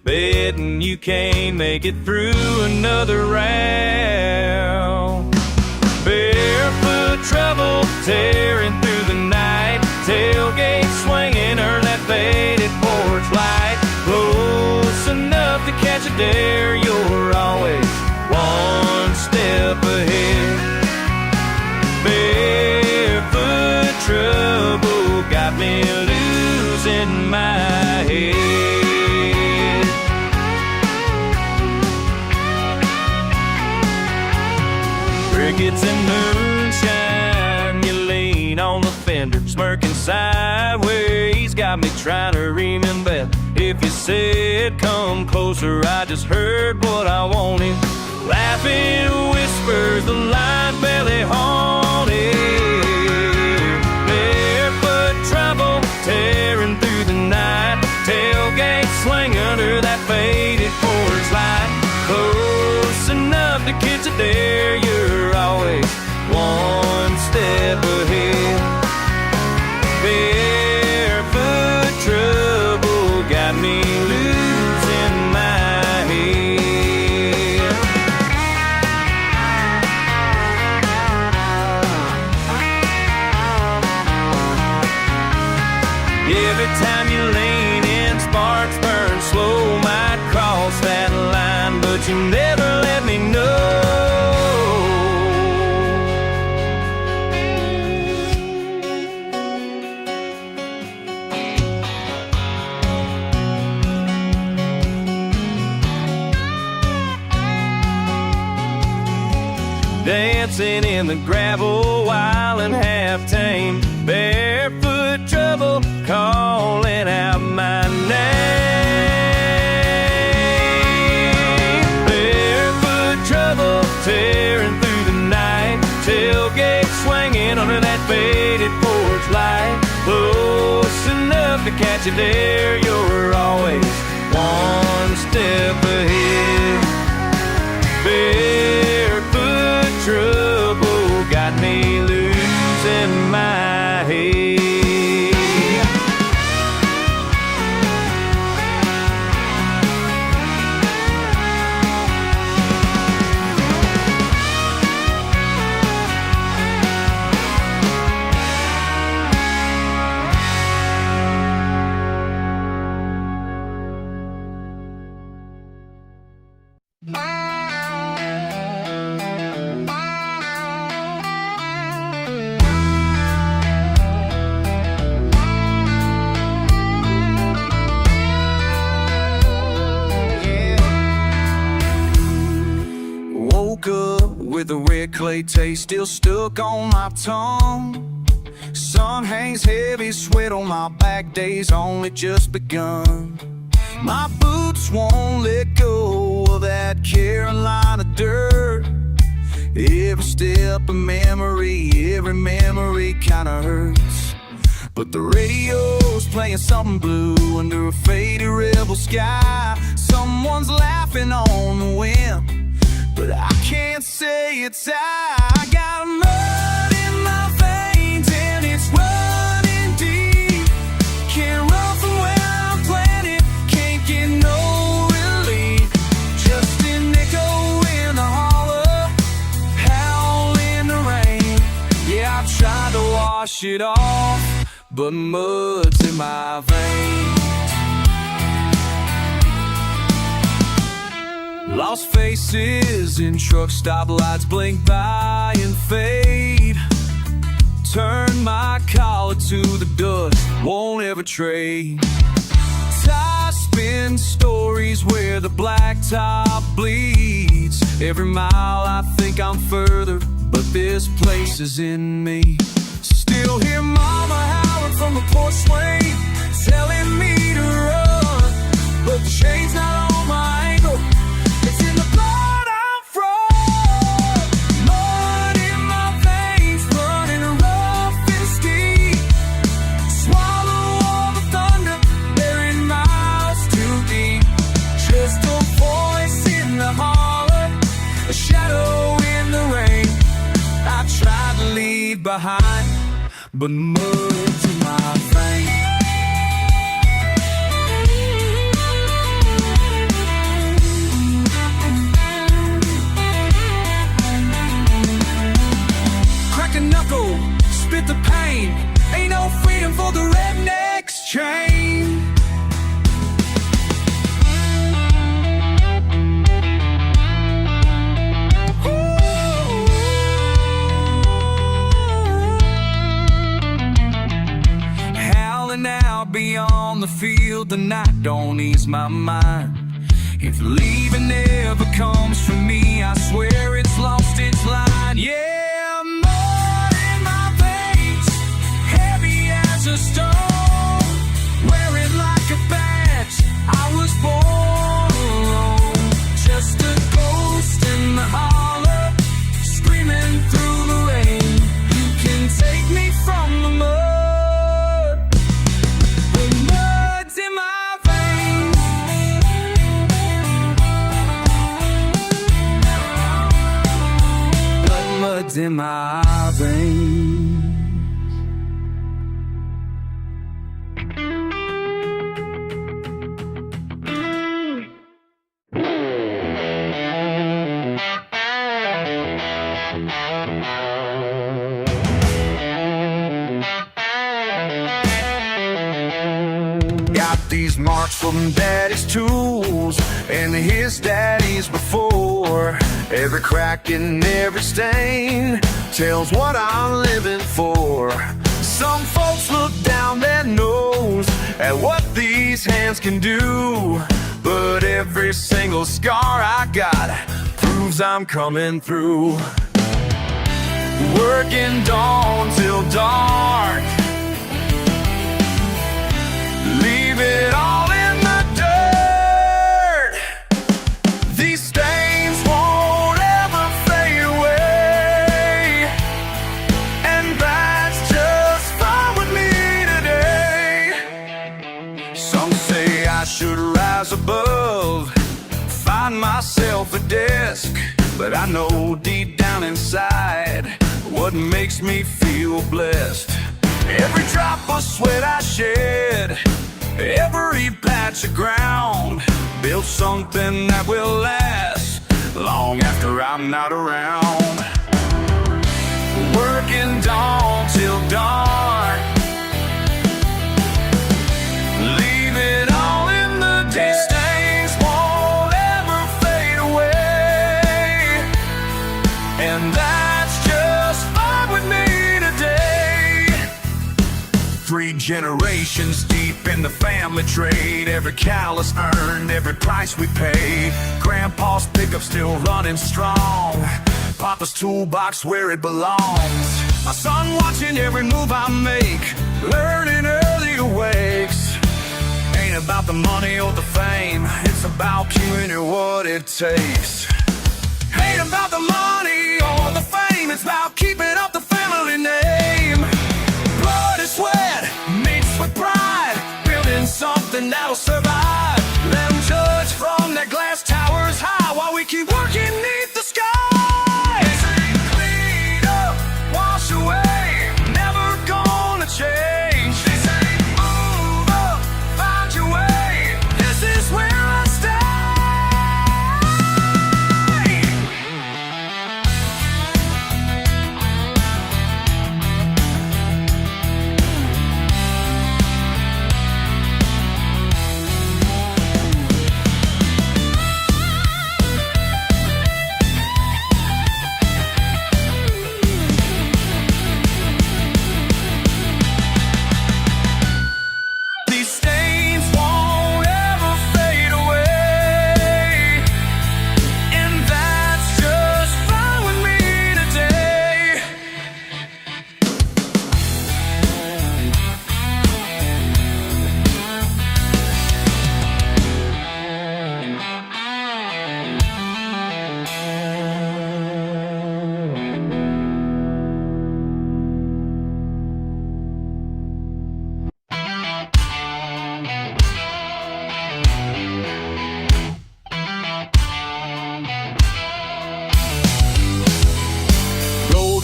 Betting you can't make it through another round. Barefoot trouble, tearing through the night. Tailgate swinging, or that faded porch light. Close enough to catch a dare, you're always one step ahead. Barefoot trouble got me losing my head. Crickets and moonshine, you lean on the fender, smirking sideways, got me trying to remember. If you said come closer, I just heard what I wanted. Laughing whispers, the line belly haunted. Barefoot trouble, tearing through the night. Tailgate swing under that faded porch light. Close enough to catch a dare, you're always one step ahead. Barefoot trouble got me losing my head. Every time you lean in, sparks burn slow. Might cross that line, but you never let me know. Dancing in the gravel, wild and half tame. Barefoot trouble, calling out my name. Barefoot trouble, tearing through the night. Tailgate swinging under that faded porch light. Close enough to catch you there, you're always one step ahead. Barefoot trouble got me losing my head. with the red clay taste still stuck on my tongue. Sun hangs heavy, sweat on my back, days only just begun. My boots won't let go of that Carolina dirt. Every step a memory, every memory kinda hurts. But the radio's playing something blue under a faded rebel sky. Someone's laughing on the wind, but I can't say it's I got mud in my veins and it's running deep. Can't run from where I'm planted, can't get no relief. Just an echo in the hollow, howl in the rain. Yeah, I've tried to wash it off, but mud's in my veins. Lost faces in truck stoplights blink by and fade. Turn my collar to the dust, won't ever trade. Tires spin stories where the blacktop bleeds. Every mile I think I'm further, but this place is in me. Still hear mama howling from the porch swing, telling me to run, but the chain's not on my ankle, it's in the blood I'm from. Mud in my veins, running rough and steep. Swallow all the thunder, buried miles too deep. Just a voice in the holler, a shadow in the rain. I tried to leave behind, but mud's in my veins. Crack a knuckle, spit the pain. Ain't no freedom for the redneck's chain. Out beyond the field, the night don't ease my mind. If leaving never comes for me, I swear it's lost its line. Yeah, mud in my veins, heavy as a stone. Wear it like a badge, I was born alone. Just a ghost in the holler, screaming through the rain. You can take me from the mud, in my veins. Got these marks from daddy's tools and his daddy's before. Every crack and every stain tells what I'm living for. Some folks look down their nose at what these hands can do, but every single scar I got proves I'm coming through. Working dawn till dark, leave it all in the dirt. These stains won't ever fade away, and that's just fine with me today. Some say I should rise above, find myself a desk, but I know deep down inside what makes me feel blessed. Every drop of sweat I shed, every patch of ground, built something that will last long after I'm not around. Working dawn till dark, leave it all in the day. Stains won't ever fade away, and that's just fine with me today. 3 generations deep in the family trade, every callus earned, every price we pay. Grandpa's pickup still running strong, Papa's toolbox where it belongs. My son watching every move I make, learning early awakes. Ain't about the money or the fame, it's about giving it what it takes. Ain't about the money or the fame, it's about keeping up the family name. Blood and sweat mixed with pride, building something that'll survive. Let them judge from their glass towers high while we keep working neath the sky. Clean up, wash away, never gonna change. They say move up, find your way, this is where I stay.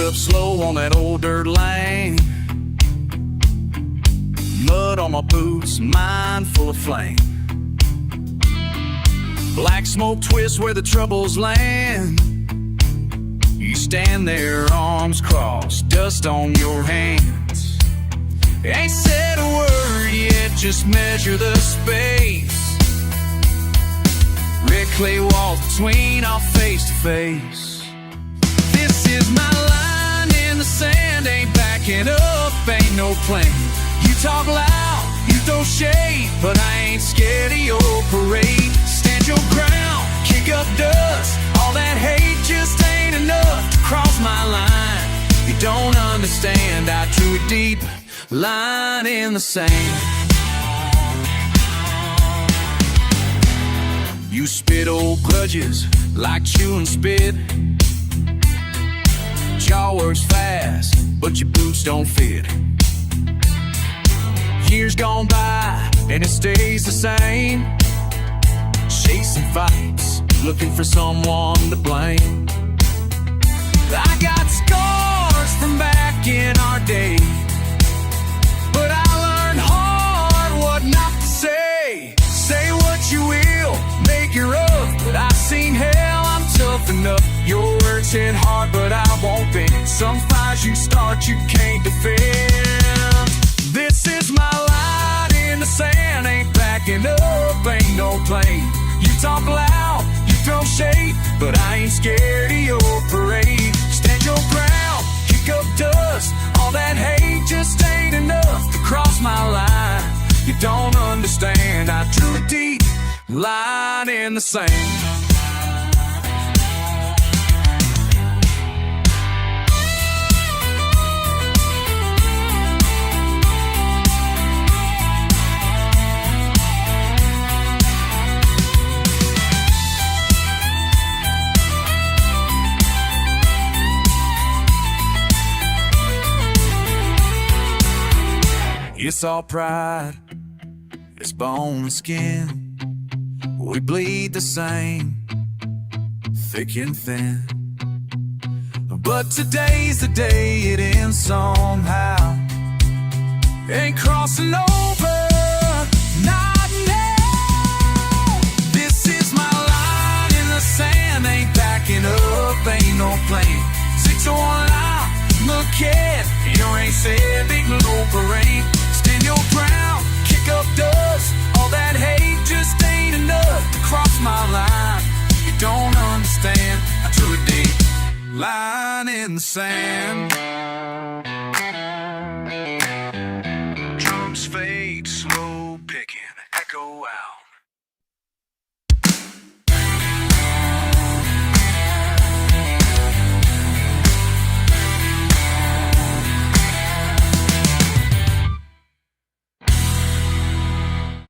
Up slow on that old dirt lane, mud on my boots, mind full of flame. Black smoke twists where the troubles land. You stand there, arms crossed, dust on your hands. Ain't said a word yet, just measure the space. Red clay walls between our face to face. This is my life. The sand ain't backing up, ain't no plane. You talk loud, you throw shade, but I ain't scared of your parade. Stand your ground, kick up dust, all that hate just ain't enough to cross my line. You don't understand, I drew a deep line in the sand. You spit old grudges like chewing spit. Jaw works fast, but your boots don't fit. Years gone by, and it stays the same. Chasing fights, looking for someone to blame. I got scars from back in our day, but I learned hard what not to say. Say what you will, make it rough, but I've seen hell, I'm tough enough. Your words hit hard, but I won't bend. Some fires you start, you can't defend. This is my line in the sand, ain't backing up, ain't no plane. You talk loud, you throw shade, but I ain't scared of your parade. Stand your ground, kick up dust, all that hate just ain't enough to cross my line. You don't understand, I drew a deep line in the sand. It's all pride, it's bone and skin. We bleed the same, thick and thin. But today's the day it ends somehow. Ain't crossing over, not now. This is my line in the sand, ain't backing up, ain't no plane. 601 out, look at, you ain't said big low parade. Stand your ground, kick up dust, all that hate just ain't enough to cross my line. You don't understand, I drew a deep line in the sand. Drums fade, slow picking, echo out.